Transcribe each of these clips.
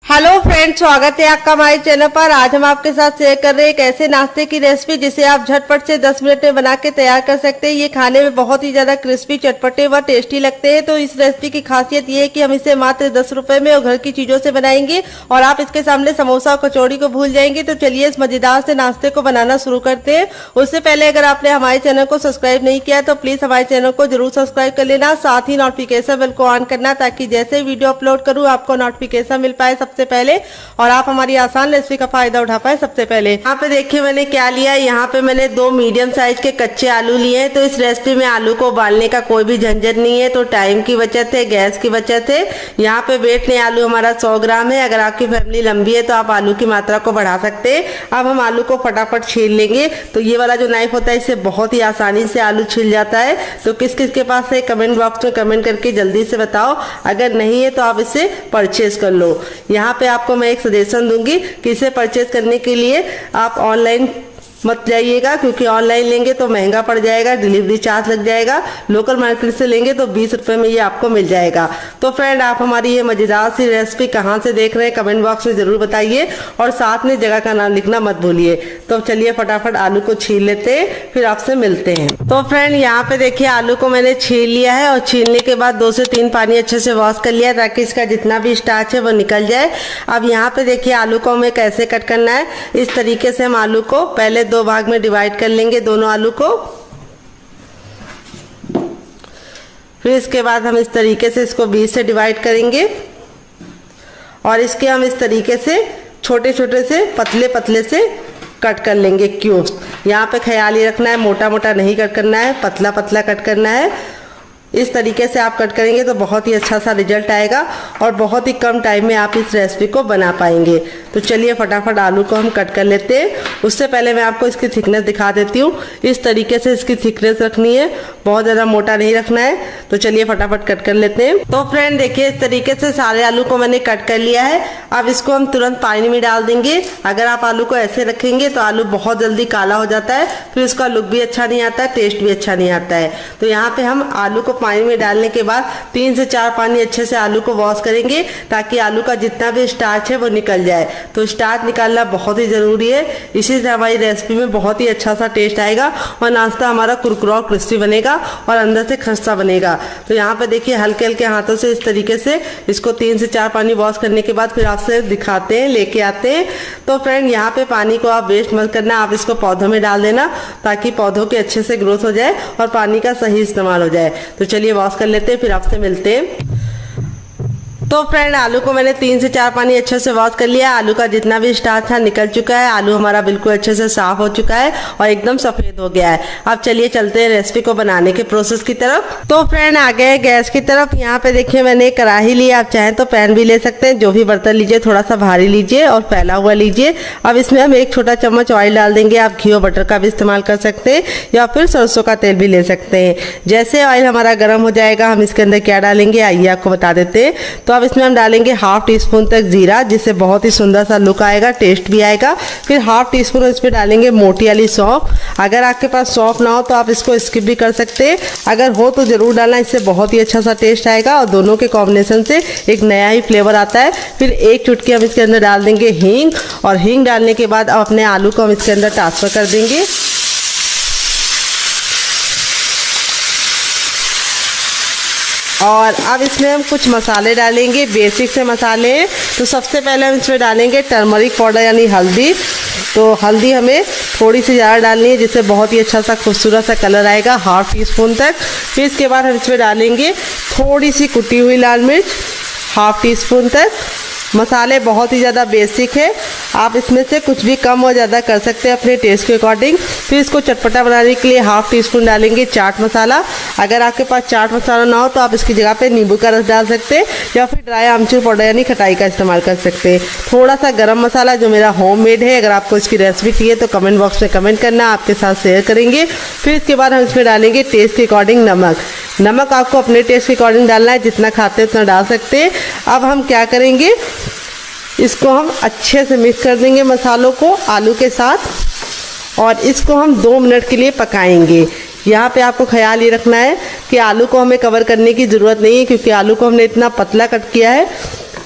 Hello friend, स्वागत है आपका हमारे चैनल पर। आज हम आपके साथ शेयर कर रहे हैं एक ऐसे नाश्ते की रेसिपी जिसे आप झटपट से 10 मिनट में बना के तैयार कर सकते हैं। ये खाने में बहुत ही ज्यादा क्रिस्पी, चटपटे व टेस्टी लगते हैं। तो इस रेसिपी की खासियत ये है कि हम इसे मात्र 10 रुपए में और घर की चीजों से बनाएंगे और आप इसके सामने समोसा और कचौड़ी को भूल जाएंगे। तो चलिए इस मजेदार से नाश्ते को बनाना शुरू करते हैं। उससे पहले अगर आपने हमारे चैनल को सब्सक्राइब नहीं किया तो प्लीज हमारे चैनल को जरूर सब्सक्राइब कर लेना, साथ ही नोटिफिकेशन बेल को ऑन करना ताकि जैसे ही वीडियो अपलोड करूँ आपको नोटिफिकेशन मिल पाए सबसे पहले और आप हमारी आसान रेसिपी का फायदा उठा पाए सबसे पहले। यहाँ पे देखिए मैंने क्या लिया है। यहाँ पे मैंने 2 मीडियम साइज के कच्चे आलू लिए हैं। तो इस रेसिपी में आलू को उबालने का कोई भी झंझट नहीं है, तो टाइम की बचत है, गैस की बचत है। यहाँ पे वेट में आलू हमारा 100 ग्राम है। अगर आपकी फैमिली लंबी है तो आप आलू की मात्रा को बढ़ा सकते हैं। अब हम आलू को फटाफट छील लेंगे। तो ये वाला जो नाइफ होता है इससे बहुत ही आसानी से आलू छिल जाता है। तो किस किस के पास है कमेंट बॉक्स में कमेंट करके जल्दी से बताओ। अगर नहीं है तो आप इसे परचेज कर लो। यहाँ पे आपको मैं एक सजेशन दूंगी कि इसे परचेज करने के लिए आप ऑनलाइन मत जाइएगा, क्योंकि ऑनलाइन लेंगे तो महंगा पड़ जाएगा, डिलीवरी चार्ज लग जाएगा। लोकल मार्केट से लेंगे तो 20 रुपए में ये आपको मिल जाएगा। तो फ्रेंड, आप हमारी ये मजेदार सी रेसिपी कहाँ से देख रहे हैं कमेंट बॉक्स में जरूर बताइए और साथ में जगह का नाम लिखना मत भूलिए। तो चलिए फटाफट आलू को छील लेते हैं, फिर आपसे मिलते हैं। तो फ्रेंड, यहाँ पे देखिए आलू को मैंने छील लिया है और छीलने के बाद 2 से 3 पानी अच्छे से वॉश कर लिया ताकि इसका जितना भी स्टार्च है वो निकल जाए। अब यहाँ पे देखिए आलू को हमें कैसे कट करना है। इस तरीके से हम आलू को पहले 2 भाग में डिवाइड कर लेंगे, दोनों आलू को। फिर इसके बाद हम इस तरीके से इसको 20 से डिवाइड करेंगे और इसके हम इस तरीके से छोटे छोटे से पतले पतले से कट कर लेंगे क्यूब्स। यहाँ पे ख्याल ये रखना है मोटा मोटा नहीं कट करना है, पतला पतला कट करना है। इस तरीके से आप कट करेंगे तो बहुत ही अच्छा सा रिजल्ट आएगा और बहुत ही कम टाइम में आप इस रेसिपी को बना पाएंगे। तो चलिए फटाफट आलू को हम कट कर लेते हैं। उससे पहले मैं आपको इसकी थिकनेस दिखा देती हूँ। इस तरीके से इसकी थिकनेस रखनी है, बहुत ज़्यादा मोटा नहीं रखना है। तो चलिए फटाफट कट कर लेते हैं। तो फ्रेंड देखिए, इस तरीके से सारे आलू को मैंने कट कर लिया है। अब इसको हम तुरंत पानी में डाल देंगे। अगर आप आलू को ऐसे रखेंगे तो आलू बहुत जल्दी काला हो जाता है, फिर उसका लुक भी अच्छा नहीं आता है, टेस्ट भी अच्छा नहीं आता है। तो यहाँ पे हम आलू को पानी में डालने के बाद 3 से 4 पानी अच्छे से आलू को वॉश करेंगे ताकि आलू का जितना भी स्टार्च है वो निकल जाए। तो स्टार्च निकालना बहुत ही जरूरी है, इसी से हमारी रेसिपी में बहुत ही अच्छा सा टेस्ट आएगा और नाश्ता हमारा कुरकुरा और क्रिस्पी बनेगा और अंदर से खस्ता बनेगा। तो यहाँ पे देखिए हल्के हल्के हाथों से इस तरीके से इसको 3 से 4 पानी वॉश करने के बाद फिर आपसे दिखाते हैं, लेके आते हैं। तो फ्रेंड, यहाँ पे पानी को आप वेस्ट मत करना, आप इसको पौधों में डाल देना ताकि पौधों के अच्छे से ग्रोथ हो जाए और पानी का सही इस्तेमाल हो जाए। तो चलिए वॉश कर लेते हैं, फिर आपसे मिलते हैं। तो फ्रेंड, आलू को मैंने 3 से 4 पानी अच्छे से वॉश कर लिया। आलू का जितना भी स्टार्च था निकल चुका है। आलू हमारा बिल्कुल अच्छे से साफ हो चुका है और एकदम सफेद हो गया है। अब चलिए चलते हैं रेसिपी को बनाने के प्रोसेस की तरफ। तो फ्रेंड, आ गए गैस की तरफ। यहाँ पे देखिए मैंने कढ़ाई ली, आप चाहें तो पैन भी ले सकते हैं। जो भी बर्तन लीजिए थोड़ा सा भारी लीजिए और फैला हुआ लीजिए। अब इसमें हम 1 छोटा चम्मच ऑयल डाल देंगे। आप घी और बटर का भी इस्तेमाल कर सकते हैं या फिर सरसों का तेल भी ले सकते हैं। जैसे ऑयल हमारा गर्म हो जाएगा हम इसके अंदर क्या डालेंगे आइए आपको बता देते हैं। तो अब इसमें हम डालेंगे 1/2 टीस्पून तक जीरा, जिससे बहुत ही सुंदर सा लुक आएगा, टेस्ट भी आएगा। फिर 1/2 टीस्पून इसमें डालेंगे मोटी वाली सौंफ। अगर आपके पास सौंफ ना हो तो आप इसको स्किप भी कर सकते हैं, अगर हो तो जरूर डालना, इससे बहुत ही अच्छा सा टेस्ट आएगा और दोनों के कॉम्बिनेशन से एक नया ही फ्लेवर आता है। फिर 1 चुटकी हम इसके अंदर डाल देंगे हींग और हींग डालने के बाद अब अपने आलू को हम इसके अंदर ट्रांसफर कर देंगे। और अब इसमें हम कुछ मसाले डालेंगे, बेसिक से मसाले हैं। तो सबसे पहले हम इसमें डालेंगे टर्मरिक पाउडर यानी हल्दी। तो हल्दी हमें थोड़ी सी ज़्यादा डालनी है जिससे बहुत ही अच्छा सा खूबसूरत सा कलर आएगा, 1/2 टीस्पून तक। फिर इसके बाद हम इसमें डालेंगे थोड़ी सी कुटी हुई लाल मिर्च, 1/2 टीस्पून तक। मसाले बहुत ही ज़्यादा बेसिक है, आप इसमें से कुछ भी कम और ज़्यादा कर सकते हैं अपने टेस्ट के अकॉर्डिंग। फिर इसको चटपटा बनाने के लिए 1/2 टीस्पून डालेंगे चाट मसाला। अगर आपके पास चाट मसाला ना हो तो आप इसकी जगह पे नींबू का रस डाल सकते हैं या फिर ड्राई आमचूर पाउडर यानी खटाई का इस्तेमाल कर सकते हैं। थोड़ा सा गरम मसाला जो मेरा होममेड है, अगर आपको इसकी रेसिपी चाहिए तो कमेंट बॉक्स में कमेंट करना, आपके साथ शेयर करेंगे। फिर इसके बाद हम इसमें डालेंगे टेस्ट के अकॉर्डिंग नमक। नमक आपको अपने टेस्ट के अकॉर्डिंग डालना है, जितना खाते हैं उतना डाल सकते हैं। अब हम क्या करेंगे, इसको हम अच्छे से मिक्स कर देंगे मसालों को आलू के साथ और इसको हम 2 मिनट के लिए पकाएंगे। यहाँ पे आपको ख्याल ये रखना है कि आलू को हमें कवर करने की ज़रूरत नहीं है, क्योंकि आलू को हमने इतना पतला कट किया है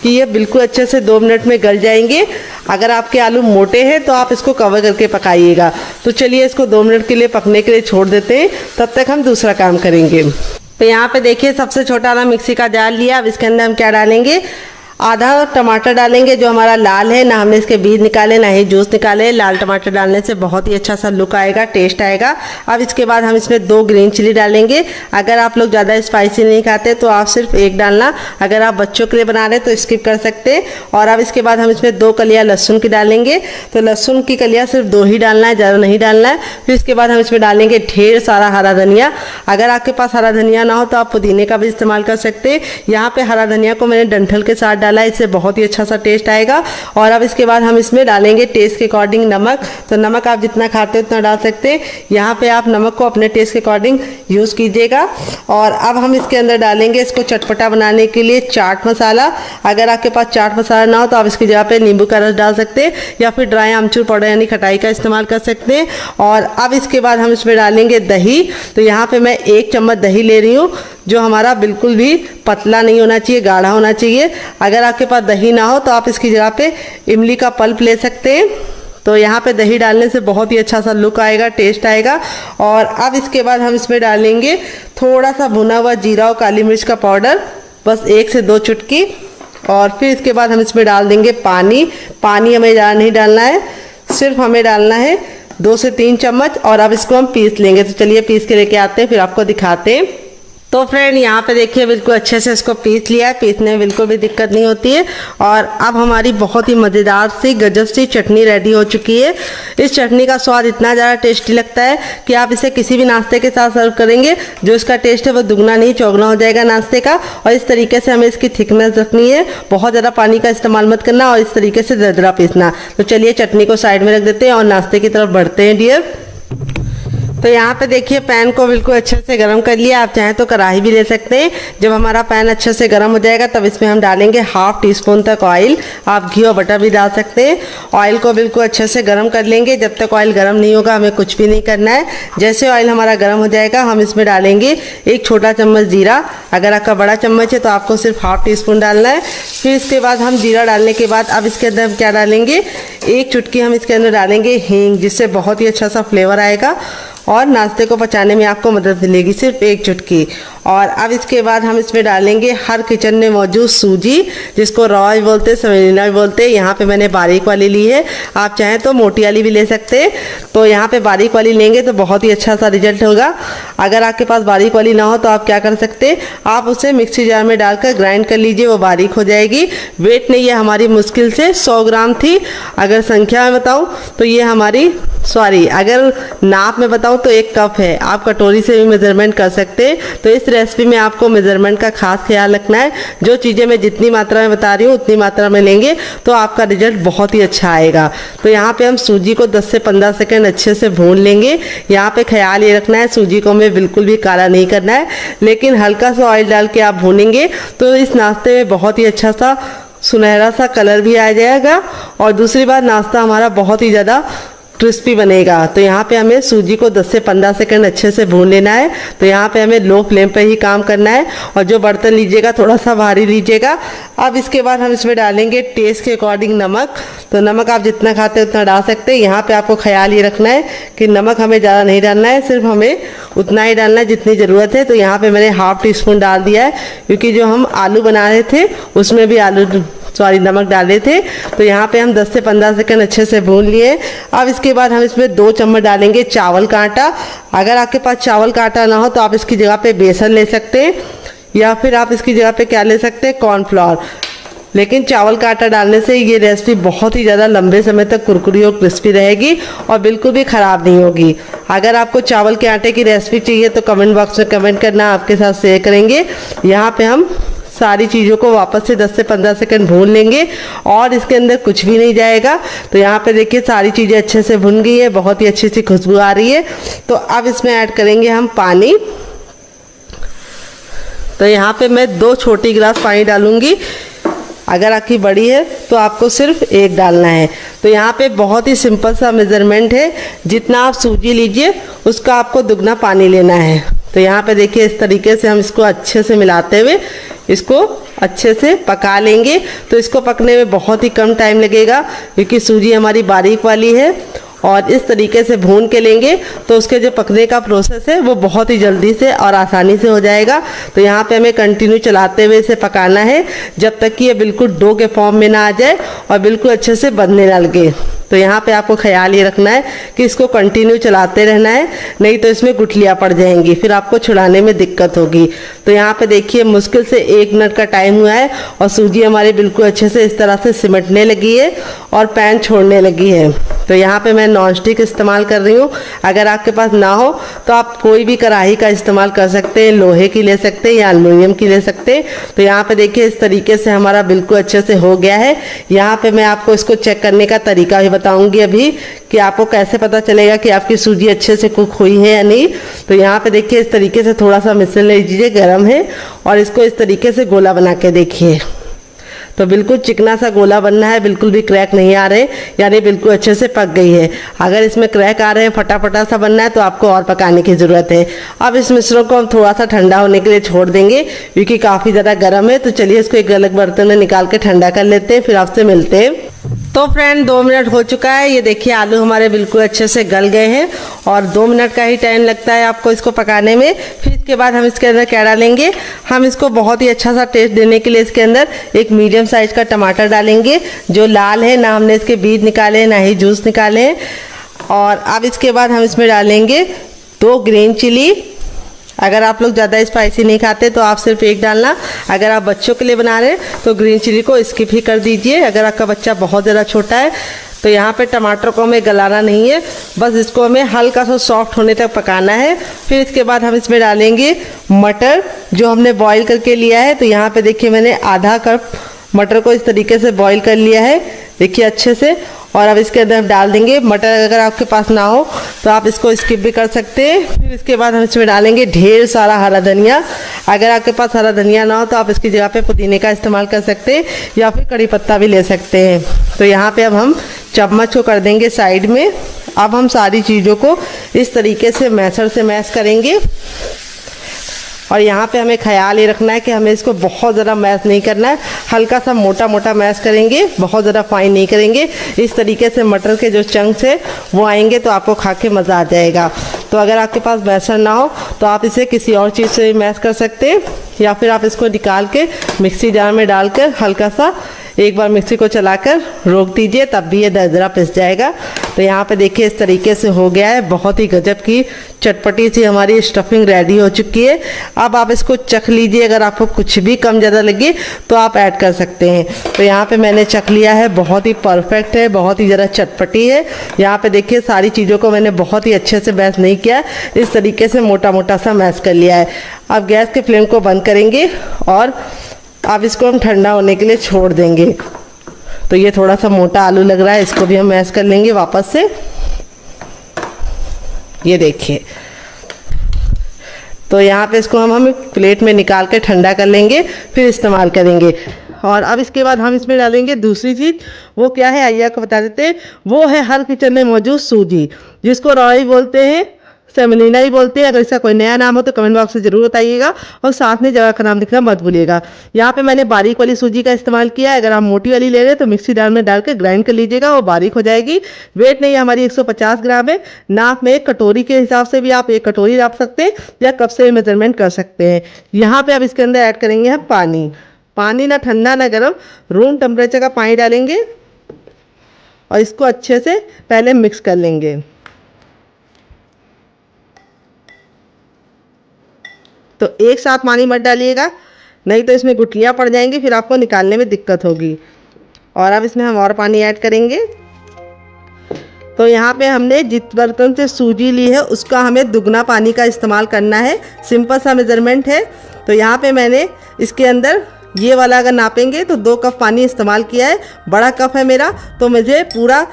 कि ये बिल्कुल अच्छे से 2 मिनट में गल जाएंगे। अगर आपके आलू मोटे हैं तो आप इसको कवर करके पकाइएगा। तो चलिए इसको 2 मिनट के लिए पकने के लिए छोड़ देते हैं, तब तक हम दूसरा काम करेंगे। तो यहाँ पे देखिए सबसे छोटा वाला मिक्सी का जार लिया। अब इसके अंदर हम क्या डालेंगे, आधा टमाटर डालेंगे जो हमारा लाल है, ना हमने इसके बीज निकाले ना ही जूस निकाले। लाल टमाटर डालने से बहुत ही अच्छा सा लुक आएगा, टेस्ट आएगा। अब इसके बाद हम इसमें 2 ग्रीन चिली डालेंगे। अगर आप लोग ज़्यादा स्पाइसी नहीं खाते तो आप सिर्फ 1 डालना, अगर आप बच्चों के लिए बना रहे तो स्किप कर सकते हैं। और अब इसके बाद हम इसमें 2 कलियाँ लहसुन की डालेंगे। तो लहसुन की कलियाँ सिर्फ 2 ही डालना है, ज़्यादा नहीं डालना है। फिर इसके बाद हम इसमें डालेंगे ढेर सारा हरा धनिया। अगर आपके पास हरा धनिया ना हो तो आप पुदीने का भी इस्तेमाल कर सकते हैं। यहाँ पे हरा धनिया को मैंने डंठल के साथ डाला, इससे बहुत ही अच्छा सा टेस्ट आएगा। और अब इसके बाद हम इसमें डालेंगे टेस्ट के अकॉर्डिंग नमक। तो नमक आप जितना खाते हो उतना डाल सकते हैं। यहाँ पे आप नमक को अपने टेस्ट के अकॉर्डिंग यूज़ कीजिएगा। और अब हम इसके अंदर डालेंगे इसको चटपटा बनाने के लिए चाट मसाला। अगर आपके पास चाट मसाला ना हो तो आप इसकी जगह पे नींबू का रस डाल सकते हैं या फिर ड्राई आमचूर पाउडर यानी खटाई का इस्तेमाल कर सकते हैं। और अब इसके बाद हम इसमें डालेंगे दही। तो यहाँ पे मैं 1 चम्मच दही ले रही हूँ, जो हमारा बिल्कुल भी पतला नहीं होना चाहिए, गाढ़ा होना चाहिए। अगर आपके पास दही ना हो तो आप इसकी जगह पे इमली का पल्प ले सकते हैं। तो यहाँ पे दही डालने से बहुत ही अच्छा सा लुक आएगा, टेस्ट आएगा। और अब इसके बाद हम इसमें डालेंगे थोड़ा सा भुना हुआ जीरा और काली मिर्च का पाउडर, बस 1 से 2 चुटकी। और फिर इसके बाद हम इसमें डाल देंगे पानी। पानी हमें ज़्यादा नहीं डालना है, सिर्फ हमें डालना है 2 से 3 चम्मच। और अब इसको हम पीस लेंगे। तो चलिए पीस के लेके आते हैं, फिर आपको दिखाते हैं। तो फ्रेंड यहाँ पे देखिए बिल्कुल अच्छे से इसको पीस लिया है, पीसने में बिल्कुल भी दिक्कत नहीं होती है। और अब हमारी बहुत ही मज़ेदार सी गजब सी चटनी रेडी हो चुकी है। इस चटनी का स्वाद इतना ज़्यादा टेस्टी लगता है कि आप इसे किसी भी नाश्ते के साथ सर्व करेंगे, जो इसका टेस्ट है वो दुगना नहीं चौगुना हो जाएगा नाश्ते का। और इस तरीके से हमें इसकी थिकनेस रखनी है, बहुत ज़्यादा पानी का इस्तेमाल मत करना और इस तरीके से दरदरा पीसना। तो चलिए चटनी को साइड में रख देते हैं और नाश्ते की तरफ बढ़ते हैं डियर। तो यहाँ पे देखिए पैन को बिल्कुल अच्छे से गर्म कर लिया। आप चाहें तो कढ़ाई भी ले सकते हैं। जब हमारा पैन अच्छे से गर्म हो जाएगा तब इसमें हम डालेंगे 1/2 टीस्पून तक ऑयल। आप घी और बटर भी डाल सकते हैं। ऑयल को बिल्कुल अच्छे से गर्म कर लेंगे। जब तक ऑयल गर्म नहीं होगा हमें कुछ भी नहीं करना है। जैसे ऑयल हमारा गर्म हो जाएगा हम इसमें डालेंगे 1 छोटा चम्मच जीरा। अगर आपका बड़ा चम्मच है तो आपको सिर्फ 1/2 टीस्पून डालना है। फिर इसके बाद हम जीरा डालने के बाद अब इसके अंदर हम क्या डालेंगे, 1 चुटकी हम इसके अंदर डालेंगे हींग, जिससे बहुत ही अच्छा सा फ्लेवर आएगा और नाश्ते को पचाने में आपको मदद मिलेगी, सिर्फ 1 चुटकी। और अब इसके बाद हम इसमें डालेंगे हर किचन में मौजूद सूजी, जिसको रॉ भी बोलते हैं, सेमेलिना भी बोलते हैं। यहाँ पे मैंने बारीक वाली ली है, आप चाहें तो मोटी वाली भी ले सकते हैं। तो यहाँ पे बारीक वाली लेंगे तो बहुत ही अच्छा सा रिजल्ट होगा। अगर आपके पास बारीक वाली ना हो तो आप क्या कर सकते हैं, आप उसे मिक्सी जार में डालकर ग्राइंड कर लीजिए, वो बारीक हो जाएगी। वेट नहीं, ये हमारी मुश्किल से 100 ग्राम थी। अगर संख्या में बताऊँ तो ये हमारी अगर नाप में बताऊँ तो 1 कप है। आप कटोरी से भी मेजरमेंट कर सकते हैं। तो इस रेसिपी में आपको मेजरमेंट का खास ख्याल रखना है। जो चीज़ें मैं जितनी मात्रा में बता रही हूँ उतनी मात्रा में लेंगे तो आपका रिजल्ट बहुत ही अच्छा आएगा। तो यहाँ पे हम सूजी को 10 से 15 सेकंड अच्छे से भून लेंगे। यहाँ पे ख्याल ये रखना है सूजी को हमें बिल्कुल भी काला नहीं करना है, लेकिन हल्का सा ऑयल डाल के आप भूनेंगे तो इस नाश्ते में बहुत ही अच्छा सा सुनहरा सा कलर भी आ जाएगा। और दूसरी बात, नाश्ता हमारा बहुत ही ज़्यादा क्रिस्पी बनेगा। तो यहाँ पे हमें सूजी को 10 से 15 सेकंड अच्छे से भून लेना है। तो यहाँ पे हमें लो फ्लेम पे ही काम करना है और जो बर्तन लीजिएगा थोड़ा सा भारी लीजिएगा। अब इसके बाद हम इसमें डालेंगे टेस्ट के अकॉर्डिंग नमक। तो नमक आप जितना खाते हैं उतना डाल सकते हैं। यहाँ पे आपको ख्याल ये रखना है कि नमक हमें ज़्यादा नहीं डालना है, सिर्फ हमें उतना ही डालना है जितनी ज़रूरत है। तो यहाँ पर मैंने 1/2 टीस्पून डाल दिया है, क्योंकि जो हम आलू बना रहे थे उसमें भी नमक डाले थे। तो यहाँ पे हम 10 से 15 सेकंड अच्छे से भून लिए। अब इसके बाद हम इसमें 2 चम्मच डालेंगे चावल का आटा। अगर आपके पास चावल का आटा ना हो तो आप इसकी जगह पे बेसन ले सकते हैं, या फिर आप इसकी जगह पे क्या ले सकते हैं, कॉर्नफ्लोर। लेकिन चावल का आटा डालने से ये रेसिपी बहुत ही ज़्यादा लंबे समय तक कुरकुरी और क्रिस्पी रहेगी और बिल्कुल भी ख़राब नहीं होगी। अगर आपको चावल के आटे की रेसिपी चाहिए तो कमेंट बॉक्स में कमेंट करना, आपके साथ शेयर करेंगे। यहाँ पे हम सारी चीज़ों को वापस से 10 से 15 सेकंड भून लेंगे और इसके अंदर कुछ भी नहीं जाएगा। तो यहाँ पे देखिए सारी चीज़ें अच्छे से भुन गई है, बहुत ही अच्छी सी खुशबू आ रही है। तो अब इसमें ऐड करेंगे हम पानी। तो यहाँ पे मैं 2 छोटी गिलास पानी डालूंगी। अगर आपकी बड़ी है तो आपको सिर्फ 1 डालना है। तो यहाँ पे बहुत ही सिंपल सा मेज़रमेंट है, जितना आप सूजी लीजिए उसका आपको दुगना पानी लेना है। तो यहाँ पे देखिए इस तरीके से हम इसको अच्छे से मिलाते हुए इसको अच्छे से पका लेंगे। तो इसको पकने में बहुत ही कम टाइम लगेगा क्योंकि सूजी हमारी बारीक वाली है और इस तरीके से भून के लेंगे तो उसके जो पकने का प्रोसेस है वो बहुत ही जल्दी से और आसानी से हो जाएगा। तो यहाँ पे हमें कंटिन्यू चलाते हुए इसे पकाना है जब तक कि ये बिल्कुल डो के फॉर्म में ना आ जाए और बिल्कुल अच्छे से बनने ना लगे। तो यहाँ पे आपको ख्याल ये रखना है कि इसको कंटिन्यू चलाते रहना है, नहीं तो इसमें गुठलियाँ पड़ जाएंगी, फिर आपको छुड़ाने में दिक्कत होगी। तो यहाँ पे देखिए मुश्किल से 1 मिनट का टाइम हुआ है और सूजी हमारी बिल्कुल अच्छे से इस तरह से सिमटने लगी है और पैन छोड़ने लगी है। तो यहाँ पे मैं नॉन स्टिक इस्तेमाल कर रही हूँ। अगर आपके पास ना हो तो आप कोई भी कढ़ाई का इस्तेमाल कर सकते हैं, लोहे की ले सकते हैं या एल्युमिनियम की ले सकते हैं। तो यहाँ पे देखिए इस तरीके से हमारा बिल्कुल अच्छे से हो गया है। यहाँ पे मैं आपको इसको चेक करने का तरीका भी बताऊंगी अभी कि आपको कैसे पता चलेगा कि आपकी सूजी अच्छे से कुक हुई है या नहीं। तो यहाँ पे देखिए इस तरीके से थोड़ा सा मिश्रण ले लीजिए, गर्म है, और इसको इस तरीके से गोला बना के देखिए। तो बिल्कुल चिकना सा गोला बनना है, बिल्कुल भी क्रैक नहीं आ रहे, यानी बिल्कुल अच्छे से पक गई है। अगर इसमें क्रैक आ रहे हैं, फटाफटा सा बनना है, तो आपको और पकाने की ज़रूरत है। अब इस मिश्रण को हम थोड़ा सा ठंडा होने के लिए छोड़ देंगे क्योंकि काफ़ी ज़्यादा गर्म है। तो चलिए इसको एक अलग बर्तन में निकाल के ठंडा कर लेते हैं, फिर आपसे मिलते हैं। तो फ्रेंड 2 मिनट हो चुका है। ये देखिए आलू हमारे बिल्कुल अच्छे से गल गए हैं और 2 मिनट का ही टाइम लगता है आपको इसको पकाने में। फिर इसके बाद हम इसके अंदर क्या डालेंगे, हम इसको बहुत ही अच्छा सा टेस्ट देने के लिए इसके अंदर एक मीडियम साइज का टमाटर डालेंगे जो लाल है, ना हमने इसके बीज निकाले हैं ना ही जूस निकाले हैं। और अब इसके बाद हम इसमें डालेंगे 2 ग्रीन चिली। अगर आप लोग ज़्यादा स्पाइसी नहीं खाते तो आप सिर्फ 1 डालना। अगर आप बच्चों के लिए बना रहे हैं तो ग्रीन चिली को स्किप ही कर दीजिए। अगर आपका बच्चा बहुत ज़्यादा छोटा है तो यहाँ पे टमाटर को हमें गलाना नहीं है, बस इसको हमें हल्का सा सॉफ्ट होने तक पकाना है। फिर इसके बाद हम इसमें डालेंगे मटर जो हमने बॉईल करके लिया है। तो यहाँ पे देखिए मैंने आधा कप मटर को इस तरीके से बॉईल कर लिया है, देखिए अच्छे से। और अब इसके अंदर हम डाल देंगे मटर। अगर आपके पास ना हो तो आप इसको स्किप भी कर सकते हैं। फिर इसके बाद हम इसमें डालेंगे ढेर सारा हरा धनिया। अगर आपके पास हरा धनिया ना हो तो आप इसकी जगह पे पुदीने का इस्तेमाल कर सकते हैं या फिर कड़ी पत्ता भी ले सकते हैं। तो यहाँ पे अब हम चम्मच को कर देंगे साइड में। अब हम सारी चीज़ों को इस तरीके से मैशर से मैश करेंगे। और यहाँ पे हमें ख्याल ये रखना है कि हमें इसको बहुत ज़्यादा मैश नहीं करना है, हल्का सा मोटा मोटा मैश करेंगे, बहुत ज़्यादा फाइन नहीं करेंगे। इस तरीके से मटर के जो चंक्स है वो आएंगे तो आपको खा के मज़ा आ जाएगा। तो अगर आपके पास मैशर ना हो तो आप इसे किसी और चीज़ से मैश कर सकते हैं या फिर आप इसको निकाल के मिक्सी जार में डालकर हल्का सा एक बार मिक्सी को चलाकर रोक दीजिए, तब भी ये दरदरा पिस जाएगा। तो यहाँ पे देखिए इस तरीके से हो गया है। बहुत ही गजब की चटपटी सी हमारी स्टफिंग रेडी हो चुकी है। अब आप इसको चख लीजिए, अगर आपको कुछ भी कम ज़्यादा लगे तो आप ऐड कर सकते हैं। तो यहाँ पे मैंने चख लिया है, बहुत ही परफेक्ट है, बहुत ही ज़्यादा चटपटी है। यहाँ पे देखिए सारी चीज़ों को मैंने बहुत ही अच्छे से मैश नहीं किया, इस तरीके से मोटा मोटा सा मैश कर लिया है। अब गैस के फ्लेम को बंद करेंगे और अब इसको हम ठंडा होने के लिए छोड़ देंगे। तो ये थोड़ा सा मोटा आलू लग रहा है, इसको भी हम मैश कर लेंगे वापस से। ये देखिए, तो यहाँ पे इसको हम प्लेट में निकाल के ठंडा कर लेंगे, फिर इस्तेमाल करेंगे। और अब इसके बाद हम इसमें डालेंगे दूसरी चीज़। वो क्या है आइए आपको बता देते हैं। वो है हर किचन में मौजूद सूजी, जिसको रॉय बोलते हैं, सेमोलिना ही बोलते हैं। अगर इसका कोई नया नाम हो तो कमेंट बॉक्स में ज़रूर बताइएगा और साथ में जगह का नाम लिखना मत भूलिएगा। यहाँ पे मैंने बारीक वाली सूजी का इस्तेमाल किया है। अगर आप मोटी वाली ले रहे हैं तो मिक्सी जार में डाल के ग्राइंड कर लीजिएगा, वो बारीक हो जाएगी। वेट नहीं हमारी 150 ग्राम है। नाप में एक कटोरी के हिसाब से भी आप 1 कटोरी नाप सकते हैं या कप से मेजरमेंट कर सकते हैं। यहाँ पर अब इसके अंदर ऐड करेंगे हम पानी। पानी ना ठंडा ना गर्म, रूम टेम्परेचर का पानी डालेंगे और इसको अच्छे से पहले मिक्स कर लेंगे। तो एक साथ पानी मत डालिएगा, नहीं तो इसमें गुठलियाँ पड़ जाएंगी, फिर आपको निकालने में दिक्कत होगी। और अब इसमें हम और पानी ऐड करेंगे। तो यहाँ पे हमने जिस बर्तन से सूजी ली है उसका हमें दुगना पानी का इस्तेमाल करना है। सिंपल सा मेजरमेंट है। तो यहाँ पे मैंने इसके अंदर ये वाला अगर नापेंगे तो 2 कप पानी इस्तेमाल किया है। बड़ा कप है मेरा, तो मुझे पूरा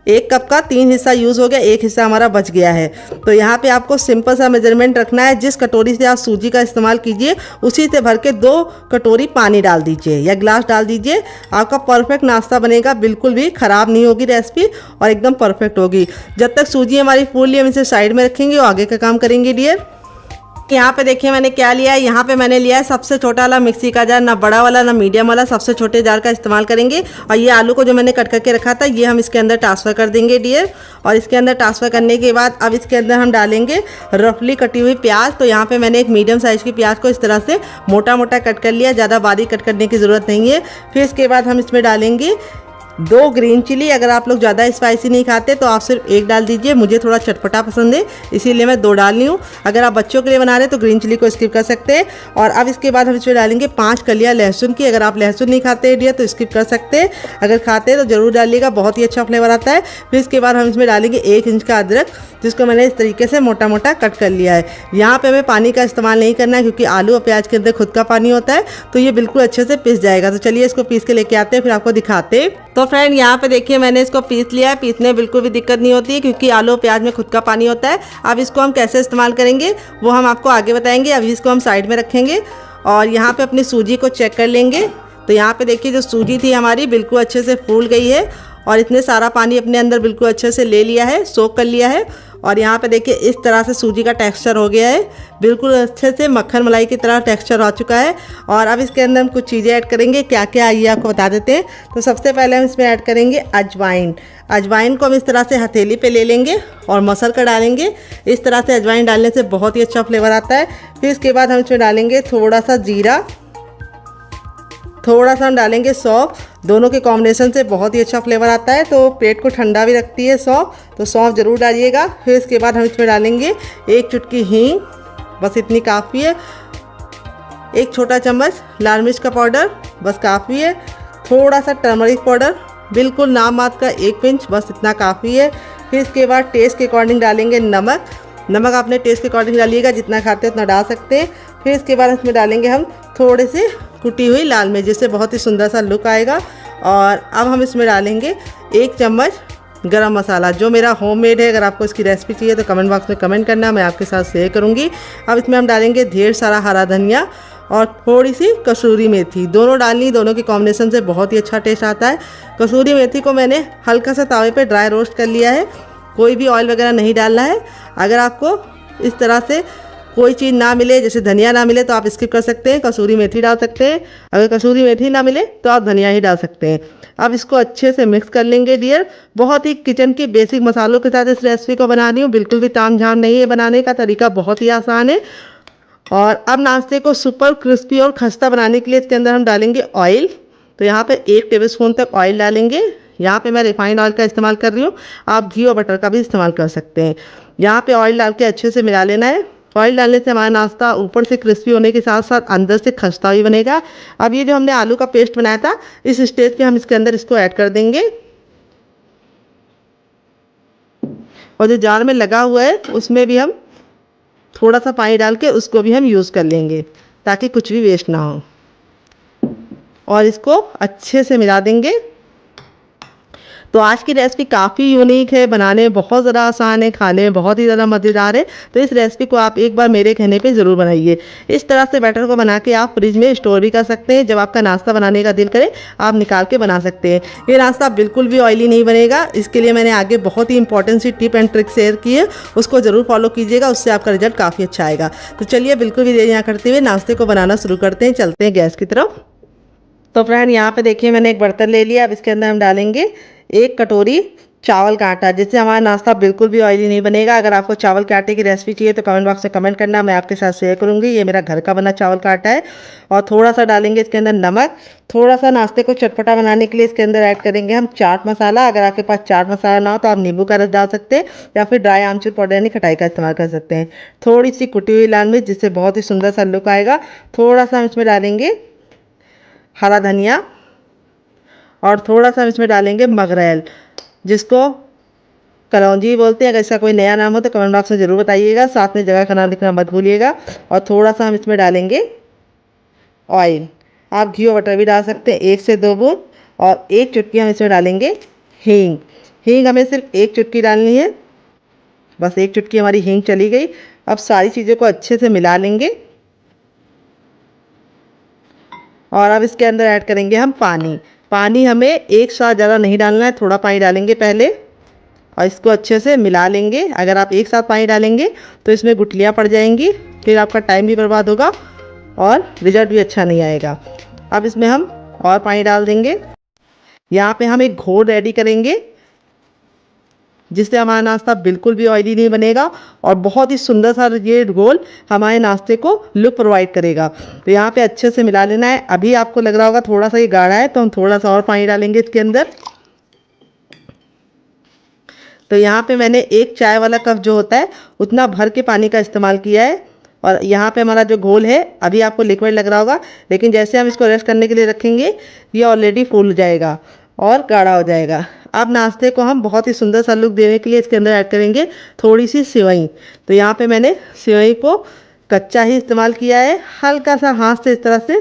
1 कप का 3 हिस्सा यूज़ हो गया, 1 हिस्सा हमारा बच गया है। तो यहाँ पे आपको सिंपल सा मेजरमेंट रखना है। जिस कटोरी से आप सूजी का इस्तेमाल कीजिए उसी से भर के 2 कटोरी पानी डाल दीजिए या गिलास डाल दीजिए। आपका परफेक्ट नाश्ता बनेगा, बिल्कुल भी ख़राब नहीं होगी रेसिपी और एकदम परफेक्ट होगी। जब तक सूजी हमारी फूल ली हम इसे साइड में रखेंगे और आगे का काम करेंगे डियर। यहाँ पे देखिए मैंने क्या लिया है। यहाँ पे मैंने लिया है सबसे छोटा वाला मिक्सी का जार, ना बड़ा वाला ना मीडियम वाला, सबसे छोटे जार का इस्तेमाल करेंगे। और ये आलू को जो मैंने कट करके रखा था ये हम इसके अंदर ट्रांसफ़र कर देंगे डियर। और इसके अंदर ट्रांसफ़र करने के बाद अब इसके अंदर हम डालेंगे रफली कटी हुई प्याज। तो यहाँ पर मैंने एक मीडियम साइज़ की प्याज को इस तरह से मोटा मोटा कट कर लिया, ज़्यादा बारीक कट करने की ज़रूरत नहीं है। फिर इसके बाद हम इसमें डालेंगे 2 ग्रीन चिली। अगर आप लोग ज़्यादा स्पाइसी नहीं खाते तो आप सिर्फ 1 डाल दीजिए, मुझे थोड़ा चटपटा पसंद है इसीलिए मैं 2 डाल रही हूँ। अगर आप बच्चों के लिए बना रहे हैं तो ग्रीन चिली को स्किप कर सकते हैं। और अब इसके बाद हम इसमें डालेंगे 5 कलियाँ लहसुन की। अगर आप लहसुन नहीं खाते हैं डियर तो स्किप कर सकते हैं, अगर खाते हैं तो ज़रूर डालिएगा, बहुत ही अच्छा फ्लेवर आता है। फिर इसके बाद हम इसमें डालेंगे 1 इंच का अदरक, जिसको मैंने इस तरीके से मोटा मोटा कट कर लिया है। यहाँ पे हमें पानी का इस्तेमाल नहीं करना है क्योंकि आलू और प्याज के अंदर खुद का पानी होता है, तो ये बिल्कुल अच्छे से पिस जाएगा। तो चलिए इसको पीस के लेके आते हैं, फिर आपको दिखाते हैं। तो फ्रेंड यहाँ पे देखिए मैंने इसको पीस लिया है। पीसने में बिल्कुल भी दिक्कत नहीं होती है क्योंकि आलू और प्याज में खुद का पानी होता है। अब इसको हम कैसे इस्तेमाल करेंगे वो हम आपको आगे बताएंगे। अभी इसको हम साइड में रखेंगे और यहाँ पे अपनी सूजी को चेक कर लेंगे। तो यहाँ पे देखिए जो सूजी थी हमारी बिल्कुल अच्छे से फूल गई है और इसने सारा पानी अपने अंदर बिल्कुल अच्छे से ले लिया है, सोख कर लिया है। और यहाँ पे देखिए इस तरह से सूजी का टेक्सचर हो गया है, बिल्कुल अच्छे से मक्खन मलाई की तरह टेक्सचर हो चुका है। और अब इसके अंदर हम कुछ चीज़ें ऐड करेंगे, क्या क्या आइए आपको बता देते हैं। तो सबसे पहले हम इसमें ऐड करेंगे अजवाइन। अजवाइन को हम इस तरह से हथेली पे ले लेंगे और मसल कर डालेंगे। इस तरह से अजवाइन डालने से बहुत ही अच्छा फ्लेवर आता है। फिर इसके बाद हम इसमें डालेंगे थोड़ा सा जीरा, थोड़ा सा हम डालेंगे सौंफ। दोनों के कॉम्बिनेशन से बहुत ही अच्छा फ्लेवर आता है, तो पेट को ठंडा भी रखती है सौंफ, तो सौंफ ज़रूर डालिएगा। फिर इसके बाद हम इसमें डालेंगे 1 चुटकी हींग, बस इतनी काफ़ी है। 1 छोटा चम्मच लाल मिर्च का पाउडर, बस काफ़ी है। थोड़ा सा टर्मरिक पाउडर, बिल्कुल नाम मात्र का 1 पिंच, बस इतना काफ़ी है। फिर इसके बाद टेस्ट के अकॉर्डिंग डालेंगे नमक। नमक अपने टेस्ट के अकॉर्डिंग डालिएगा, जितना खाते हैं उतना डाल सकते हैं। फिर इसके बाद इसमें डालेंगे हम थोड़े से कुटी हुई लाल मिर्च, जिससे बहुत ही सुंदर सा लुक आएगा। और अब हम इसमें डालेंगे 1 चम्मच गरम मसाला, जो मेरा होममेड है। अगर आपको इसकी रेसिपी चाहिए तो कमेंट बॉक्स में कमेंट करना, मैं आपके साथ शेयर करूँगी। अब इसमें हम डालेंगे ढेर सारा हरा धनिया और थोड़ी सी कसूरी मेथी, दोनों डालनी, दोनों के कॉम्बिनेशन से बहुत ही अच्छा टेस्ट आता है। कसूरी मेथी को मैंने हल्का सा तावे पे ड्राई रोस्ट कर लिया है, कोई भी ऑयल वगैरह नहीं डालना है। अगर आपको इस तरह से कोई चीज़ ना मिले, जैसे धनिया ना मिले, तो आप स्किप कर सकते हैं, कसूरी मेथी डाल सकते हैं। अगर कसूरी मेथी ना मिले तो आप धनिया ही डाल सकते हैं। अब इसको अच्छे से मिक्स कर लेंगे डियर। बहुत ही किचन के बेसिक मसालों के साथ इस रेसिपी को बना रही हूँ, बिल्कुल भी तामझाम नहीं है, बनाने का तरीका बहुत ही आसान है। और अब नाश्ते को सुपर क्रिस्पी और खस्ता बनाने के लिए इसके अंदर हम डालेंगे ऑयल। तो यहाँ पे 1 टेबलस्पून तक ऑयल डालेंगे। यहाँ पे मैं रिफाइंड ऑयल का इस्तेमाल कर रही हूँ, आप घी और बटर का भी इस्तेमाल कर सकते हैं। यहाँ पे ऑयल डाल के अच्छे से मिला लेना है। ऑयल डालने से हमारा नाश्ता ऊपर से क्रिस्पी होने के साथ साथ अंदर से खस्ता भी बनेगा। अब ये जो हमने आलू का पेस्ट बनाया था, इस स्टेज पे हम इसके अंदर इसको ऐड कर देंगे। और जो जार में लगा हुआ है उसमें भी हम थोड़ा सा पानी डाल के उसको भी हम यूज़ कर लेंगे, ताकि कुछ भी वेस्ट ना हो। और इसको अच्छे से मिला देंगे। तो आज की रेसिपी काफ़ी यूनिक है, बनाने में बहुत ज़्यादा आसान है, खाने में बहुत ही ज़्यादा मज़ेदार है। तो इस रेसिपी को आप एक बार मेरे कहने पे ज़रूर बनाइए। इस तरह से बैटर को बना के आप फ्रिज में स्टोर भी कर सकते हैं। जब आपका नाश्ता बनाने का दिल करे आप निकाल के बना सकते हैं। ये नाश्ता बिल्कुल भी ऑयली नहीं बनेगा। इसके लिए मैंने आगे बहुत ही इंपॉर्टेंट सी टिप एंड ट्रिक शेयर की है, उसको ज़रूर फॉलो कीजिएगा, उससे आपका रिजल्ट काफ़ी अच्छा आएगा। तो चलिए बिल्कुल भी देरी ना करते हुए नाश्ते को बनाना शुरू करते हैं, चलते हैं गैस की तरफ। तो फ्रेंड यहाँ पे देखिए मैंने एक बर्तन ले लिया। अब इसके अंदर हम डालेंगे 1 कटोरी चावल का आटा, जिससे हमारा नाश्ता बिल्कुल भी ऑयली नहीं बनेगा। अगर आपको चावल के आटे की रेसिपी चाहिए तो कमेंट बॉक्स में कमेंट करना, मैं आपके साथ शेयर करूंगी। ये मेरा घर का बना चावल का आटा है। और थोड़ा सा डालेंगे इसके अंदर नमक। थोड़ा सा नाश्ते को चटपटा बनाने के लिए इसके अंदर ऐड करेंगे हम चाट मसाला। अगर आपके पास चाट मसाला ना हो तो आप नींबू का रस डाल सकते हैं, या फिर ड्राई आमचूर पाउडर यानी खटाई का इस्तेमाल कर सकते हैं। थोड़ी सी कुटी हुई लाल मिर्च, जिससे बहुत ही सुंदर सा लुक आएगा। थोड़ा सा हम इसमें डालेंगे हरा धनिया और थोड़ा सा हम इसमें डालेंगे मगरेल, जिसको कलौंजी बोलते हैं। अगर इसका कोई नया नाम हो तो कमेंट बॉक्स में ज़रूर बताइएगा, साथ में जगह का नाम लिखना मत भूलिएगा। और थोड़ा सा हम इसमें डालेंगे ऑयल, आप घी और बटर भी डाल सकते हैं, 1 से 2 बूंद। और 1 चुटकी हम इसमें डालेंगे हींग। हींग हमें सिर्फ 1 चुटकी डालनी है, बस 1 चुटकी हमारी हींग चली गई। अब सारी चीज़ों को अच्छे से मिला लेंगे। और अब इसके अंदर ऐड करेंगे हम पानी। पानी हमें एक साथ ज़्यादा नहीं डालना है, थोड़ा पानी डालेंगे पहले और इसको अच्छे से मिला लेंगे। अगर आप एक साथ पानी डालेंगे तो इसमें गुठलियाँ पड़ जाएंगी फिर आपका टाइम भी बर्बाद होगा और रिजल्ट भी अच्छा नहीं आएगा। अब इसमें हम और पानी डाल देंगे। यहाँ पे हम एक घोल रेडी करेंगे जिससे हमारा नाश्ता बिल्कुल भी ऑयली नहीं बनेगा और बहुत ही सुंदर सा ये घोल हमारे नाश्ते को लुक प्रोवाइड करेगा। तो यहाँ पे अच्छे से मिला लेना है। अभी आपको लग रहा होगा थोड़ा सा ये गाढ़ा है, तो हम थोड़ा सा और पानी डालेंगे इसके अंदर। तो यहाँ पे मैंने 1 चाय वाला कप जो होता है उतना भर के पानी का इस्तेमाल किया है। और यहाँ पे हमारा जो घोल है अभी आपको लिक्विड लग रहा होगा, लेकिन जैसे हम इसको रेस्ट करने के लिए रखेंगे ये ऑलरेडी फूल जाएगा और गाढ़ा हो जाएगा। अब नाश्ते को हम बहुत ही सुंदर सा लुक देने के लिए इसके अंदर ऐड करेंगे थोड़ी सी सेवई। तो यहाँ पे मैंने सेवई को कच्चा ही इस्तेमाल किया है, हल्का सा हाथ से इस तरह से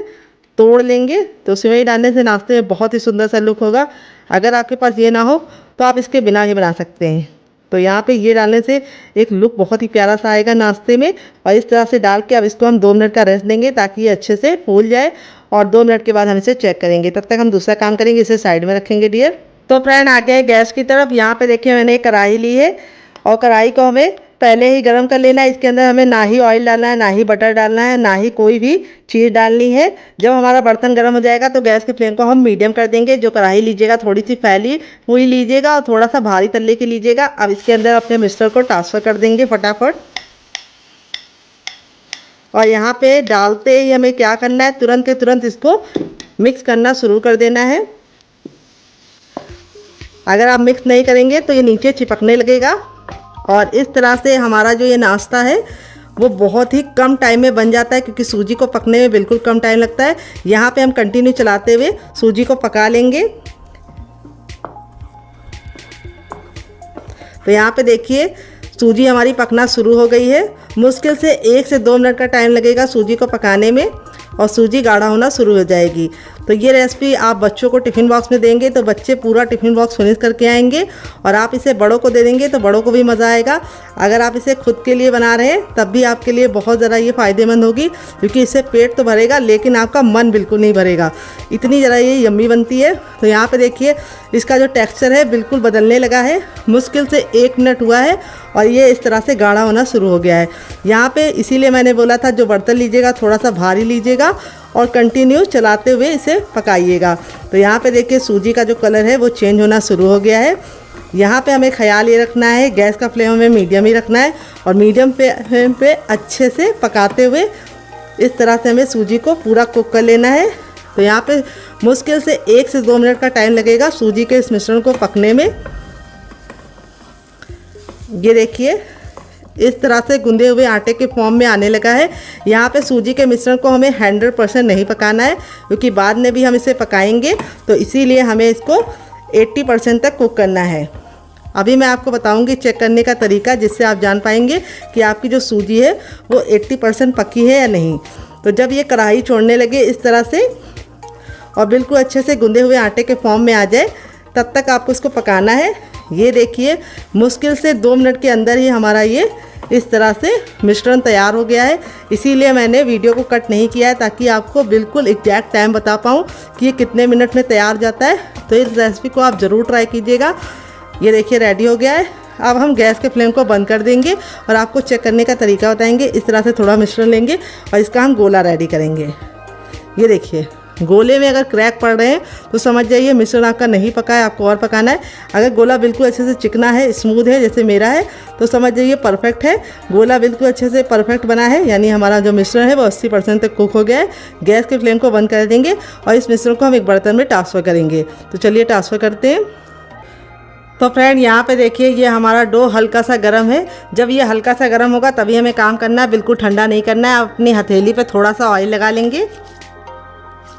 तोड़ लेंगे। तो सेवई डालने से नाश्ते में बहुत ही सुंदर सा लुक होगा। अगर आपके पास ये ना हो तो आप इसके बिना ही बना सकते हैं। तो यहाँ पे ये डालने से एक लुक बहुत ही प्यारा सा आएगा नाश्ते में। और इस तरह से डाल के अब इसको हम 2 मिनट का रेस्ट देंगे ताकि ये अच्छे से फूल जाए और 2 मिनट के बाद हम इसे चेक करेंगे। तब तक हम दूसरा काम करेंगे, इसे साइड में रखेंगे डियर। तो फ्रेंड आ गए गैस की तरफ। यहाँ पे देखिए मैंने एक कढ़ाई ली है और कढ़ाई को हमें पहले ही गर्म कर लेना है। इसके अंदर हमें ना ही ऑयल डालना है, ना ही बटर डालना है, ना ही कोई भी चीज़ डालनी है। जब हमारा बर्तन गर्म हो जाएगा तो गैस की फ्लेम को हम मीडियम कर देंगे। जो कढ़ाई लीजिएगा थोड़ी सी फैली हुई लीजिएगा और थोड़ा सा भारी तल्ले की लीजिएगा। अब इसके अंदर अपने मिक्सचर को ट्रांसफ़र कर देंगे फटाफट। और यहाँ पे डालते ही हमें क्या करना है, तुरंत के तुरंत इसको मिक्स करना शुरू कर देना है। अगर आप मिक्स नहीं करेंगे तो ये नीचे चिपकने लगेगा। और इस तरह से हमारा जो ये नाश्ता है वो बहुत ही कम टाइम में बन जाता है, क्योंकि सूजी को पकने में बिल्कुल कम टाइम लगता है। यहाँ पे हम कंटिन्यू चलाते हुए सूजी को पका लेंगे। तो यहाँ पे देखिए सूजी हमारी पकना शुरू हो गई है। मुश्किल से 1 से 2 मिनट का टाइम लगेगा सूजी को पकाने में और सूजी गाढ़ा होना शुरू हो जाएगी। तो ये रेसिपी आप बच्चों को टिफ़िन बॉक्स में देंगे तो बच्चे पूरा टिफ़िन बॉक्स फिनिश करके आएंगे। और आप इसे बड़ों को दे देंगे तो बड़ों को भी मज़ा आएगा। अगर आप इसे खुद के लिए बना रहे हैं तब भी आपके लिए बहुत ज़्यादा ये फ़ायदेमंद होगी, क्योंकि इससे पेट तो भरेगा लेकिन आपका मन बिल्कुल नहीं भरेगा, इतनी ज़रा ये यम्मी बनती है। तो यहाँ पर देखिए इसका जो टेक्स्चर है बिल्कुल बदलने लगा है। मुश्किल से 1 मिनट हुआ है और ये इस तरह से गाढ़ा होना शुरू हो गया है। यहाँ पे इसीलिए मैंने बोला था जो बर्तन लीजिएगा थोड़ा सा भारी लीजिएगा और कंटिन्यू चलाते हुए इसे पकाइएगा। तो यहाँ पे देखिए सूजी का जो कलर है वो चेंज होना शुरू हो गया है। यहाँ पे हमें ख्याल ये रखना है गैस का फ्लेम हमें मीडियम ही रखना है और मीडियम फ्लेम पे अच्छे से पकाते हुए इस तरह से हमें सूजी को पूरा कुक कर लेना है। तो यहाँ पे मुश्किल से 1 से 2 मिनट का टाइम लगेगा सूजी के इस मिश्रण को पकने में। ये देखिए इस तरह से गूंदे हुए आटे के फॉर्म में आने लगा है। यहाँ पे सूजी के मिश्रण को हमें 100% नहीं पकाना है, क्योंकि बाद में भी हम इसे पकाएंगे, तो इसीलिए हमें इसको 80% तक कुक करना है। अभी मैं आपको बताऊंगी चेक करने का तरीका, जिससे आप जान पाएंगे कि आपकी जो सूजी है वो 80% पकी है या नहीं। तो जब ये कढ़ाई छोड़ने लगे इस तरह से और बिल्कुल अच्छे से गूंदे हुए आटे के फॉर्म में आ जाए, तब तक आपको इसको पकाना है। ये देखिए मुश्किल से 2 मिनट के अंदर ही हमारा ये इस तरह से मिश्रण तैयार हो गया है। इसीलिए मैंने वीडियो को कट नहीं किया है, ताकि आपको बिल्कुल एग्जैक्ट टाइम बता पाऊँ कि ये कितने मिनट में तैयार जाता है। तो इस रेसिपी को आप ज़रूर ट्राई कीजिएगा। ये देखिए रेडी हो गया है। अब हम गैस के फ्लेम को बंद कर देंगे और आपको चेक करने का तरीका बताएंगे। इस तरह से थोड़ा मिश्रण लेंगे और इसका हम गोला रेडी करेंगे। ये देखिए गोले में अगर क्रैक पड़ रहे हैं तो समझ जाइए मिश्रण आपका नहीं पका है, आपको और पकाना है। अगर गोला बिल्कुल अच्छे से चिकना है, स्मूथ है जैसे मेरा है, तो समझ जाइए परफेक्ट है। गोला बिल्कुल अच्छे से परफेक्ट बना है, यानी हमारा जो मिश्रण है वो 80% तक कुक हो गया है। गैस के फ्लेम को बंद कर देंगे और इस मिश्रण को हम एक बर्तन में ट्रांसफ़र करेंगे। तो चलिए ट्रांसफ़र करते हैं। तो फ्रेंड यहाँ पे देखिए ये हमारा डो हल्का सा गर्म है। जब ये हल्का सा गर्म होगा तभी हमें काम करना है, बिल्कुल ठंडा नहीं करना है। आप अपनी हथेली पे थोड़ा सा ऑयल लगा लेंगे।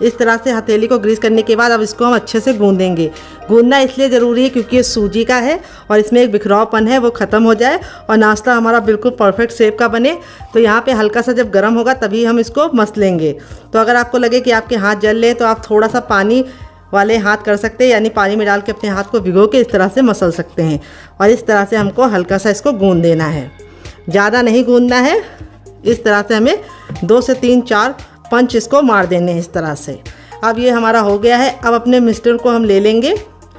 इस तरह से हथेली को ग्रीस करने के बाद अब इसको हम अच्छे से गूंदेंगे। गूंदना इसलिए ज़रूरी है क्योंकि ये सूजी का है और इसमें एक बिखरावपन है, वो ख़त्म हो जाए और नाश्ता हमारा बिल्कुल परफेक्ट शेप का बने। तो यहाँ पे हल्का सा जब गर्म होगा तभी हम इसको मस लेंगे। तो अगर आपको लगे कि आपके हाथ जल लें तो आप थोड़ा सा पानी वाले हाथ कर सकते हैं, यानी पानी में डाल के अपने हाथ को भिगो के इस तरह से मसल सकते हैं। और इस तरह से हमको हल्का सा इसको गूंद देना है, ज़्यादा नहीं गूंदना है। इस तरह से हमें 2 से 3-4 पंच इसको मार देने इस तरह से। अब ये हमारा हो गया है। अब अपने मिश्रण को हम ले लेंगे।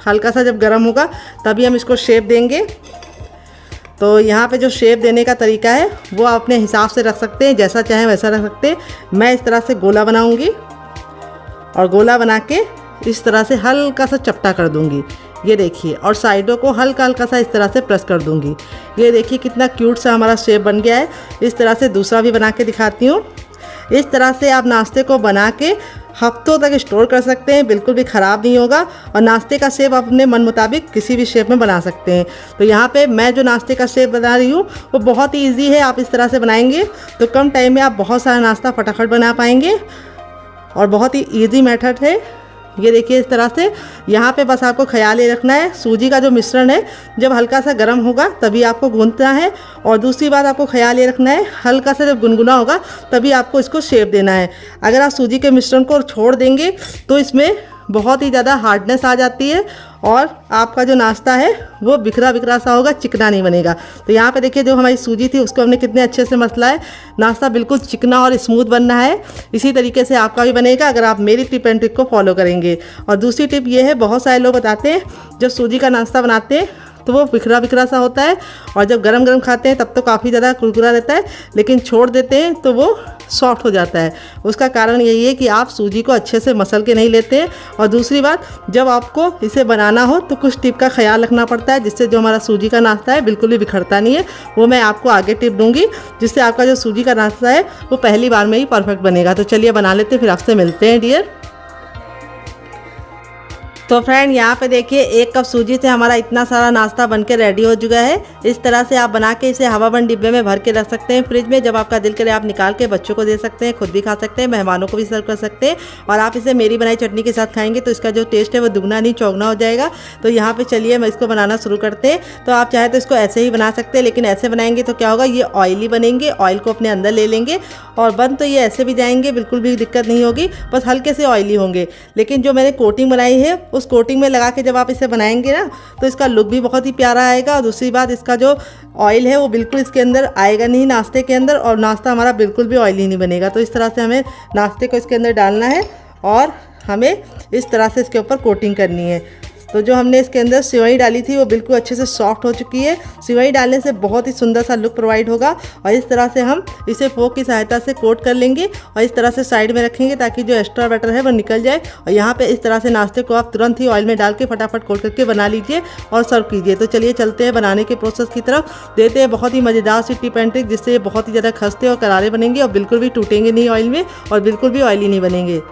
हल्का सा जब गर्म होगा तभी हम इसको शेप देंगे। तो यहाँ पे जो शेप देने का तरीका है वो आप अपने हिसाब से रख सकते हैं, जैसा चाहें वैसा रख सकते हैं। मैं इस तरह से गोला बनाऊँगी और गोला बना के इस तरह से हल्का सा चपटा कर दूँगी, ये देखिए, और साइडों को हल्का हल्का सा इस तरह से प्रेस कर दूँगी। ये देखिए कितना क्यूट सा हमारा शेप बन गया है। इस तरह से दूसरा भी बना के दिखाती हूँ। इस तरह से आप नाश्ते को बना के हफ्तों तक स्टोर कर सकते हैं, बिल्कुल भी ख़राब नहीं होगा। और नाश्ते का शेप आप अपने मन मुताबिक किसी भी शेप में बना सकते हैं। तो यहाँ पे मैं जो नाश्ते का शेप बना रही हूँ वो बहुत ही ईजी है। आप इस तरह से बनाएंगे तो कम टाइम में आप बहुत सारा नाश्ता फटाफट बना पाएंगे और बहुत ही ईजी मेथड है। ये देखिए इस तरह से। यहाँ पे बस आपको ख्याल ये रखना है, सूजी का जो मिश्रण है जब हल्का सा गर्म होगा तभी आपको गूंथना है। और दूसरी बात आपको ख्याल ये रखना है, हल्का सा जब गुनगुना होगा तभी आपको इसको शेप देना है। अगर आप सूजी के मिश्रण को छोड़ देंगे तो इसमें बहुत ही ज़्यादा हार्डनेस आ जाती है और आपका जो नाश्ता है वो बिखरा बिखरा सा होगा, चिकना नहीं बनेगा। तो यहाँ पे देखिए जो हमारी सूजी थी उसको हमने कितने अच्छे से मसला है, नाश्ता बिल्कुल चिकना और स्मूथ बनना है। इसी तरीके से आपका भी बनेगा अगर आप मेरी टिप एंड ट्रिक को फॉलो करेंगे। और दूसरी टिप ये है, बहुत सारे लोग बताते हैं जब सूजी का नाश्ता बनाते हैं तो वो बिखरा बिखरा सा होता है और जब गरम गरम खाते हैं तब तो काफ़ी ज़्यादा कुरकुरा रहता है, लेकिन छोड़ देते हैं तो वो सॉफ्ट हो जाता है। उसका कारण यही है कि आप सूजी को अच्छे से मसल के नहीं लेते हैं। और दूसरी बात, जब आपको इसे बनाना हो तो कुछ टिप का ख्याल रखना पड़ता है जिससे जो हमारा सूजी का नाश्ता है बिल्कुल भी बिखरता नहीं है। वो मैं आपको आगे टिप दूंगी जिससे आपका जो सूजी का नाश्ता है वो पहली बार में ही परफेक्ट बनेगा। तो चलिए बना लेते हैं, फिर आपसे मिलते हैं डियर। तो फ्रेंड यहाँ पे देखिए 1 कप सूजी से हमारा इतना सारा नाश्ता बनके रेडी हो चुका है। इस तरह से आप बना के इसे हवाबंद डिब्बे में भर के रख सकते हैं फ्रिज में। जब आपका दिल करे आप निकाल के बच्चों को दे सकते हैं, खुद भी खा सकते हैं, मेहमानों को भी सर्व कर सकते हैं। और आप इसे मेरी बनाई चटनी के साथ खाएंगे तो इसका जो टेस्ट है वो दुगना नहीं चौगुना हो जाएगा। तो यहाँ पे चलिए मैं इसको बनाना शुरू करते हैं। तो आप चाहे तो इसको ऐसे ही बना सकते हैं, लेकिन ऐसे बनाएंगे तो क्या होगा, ये ऑयली बनेंगे। ऑयल को अपने अंदर ले लेंगे और बन तो ये ऐसे भी जाएंगे, बिल्कुल भी दिक्कत नहीं होगी, बस हल्के से ऑयली होंगे। लेकिन जो मैंने कोटिंग बनाई है उस कोटिंग में लगा के जब आप इसे बनाएंगे ना तो इसका लुक भी बहुत ही प्यारा आएगा। और दूसरी बात, इसका जो ऑयल है वो बिल्कुल इसके अंदर आएगा नहीं नाश्ते के अंदर, और नाश्ता हमारा बिल्कुल भी ऑयली नहीं बनेगा। तो इस तरह से हमें नाश्ते को इसके अंदर डालना है और हमें इस तरह से इसके ऊपर कोटिंग करनी है। तो जो हमने इसके अंदर सेवई डाली थी वो बिल्कुल अच्छे से सॉफ्ट हो चुकी है। सेवई डालने से बहुत ही सुंदर सा लुक प्रोवाइड होगा। और इस तरह से हम इसे फोक की सहायता से कोट कर लेंगे और इस तरह से साइड में रखेंगे ताकि जो एक्स्ट्रा बैटर है वो निकल जाए। और यहाँ पे इस तरह से नाश्ते को आप तुरंत ही ऑयल में डाल के फटाफट कोट करके बना लीजिए और सर्व कीजिए। तो चलिए चलते हैं बनाने के प्रोसेस की तरफ, देते हैं बहुत ही मज़ेदार सी टिप एंड ट्रिक जिससे ये बहुत ही ज़्यादा खस्ते और करारे बनेंगे और बिल्कुल भी टूटेंगे नहीं ऑयल में और बिल्कुल भी ऑयली नहीं बनेंगे।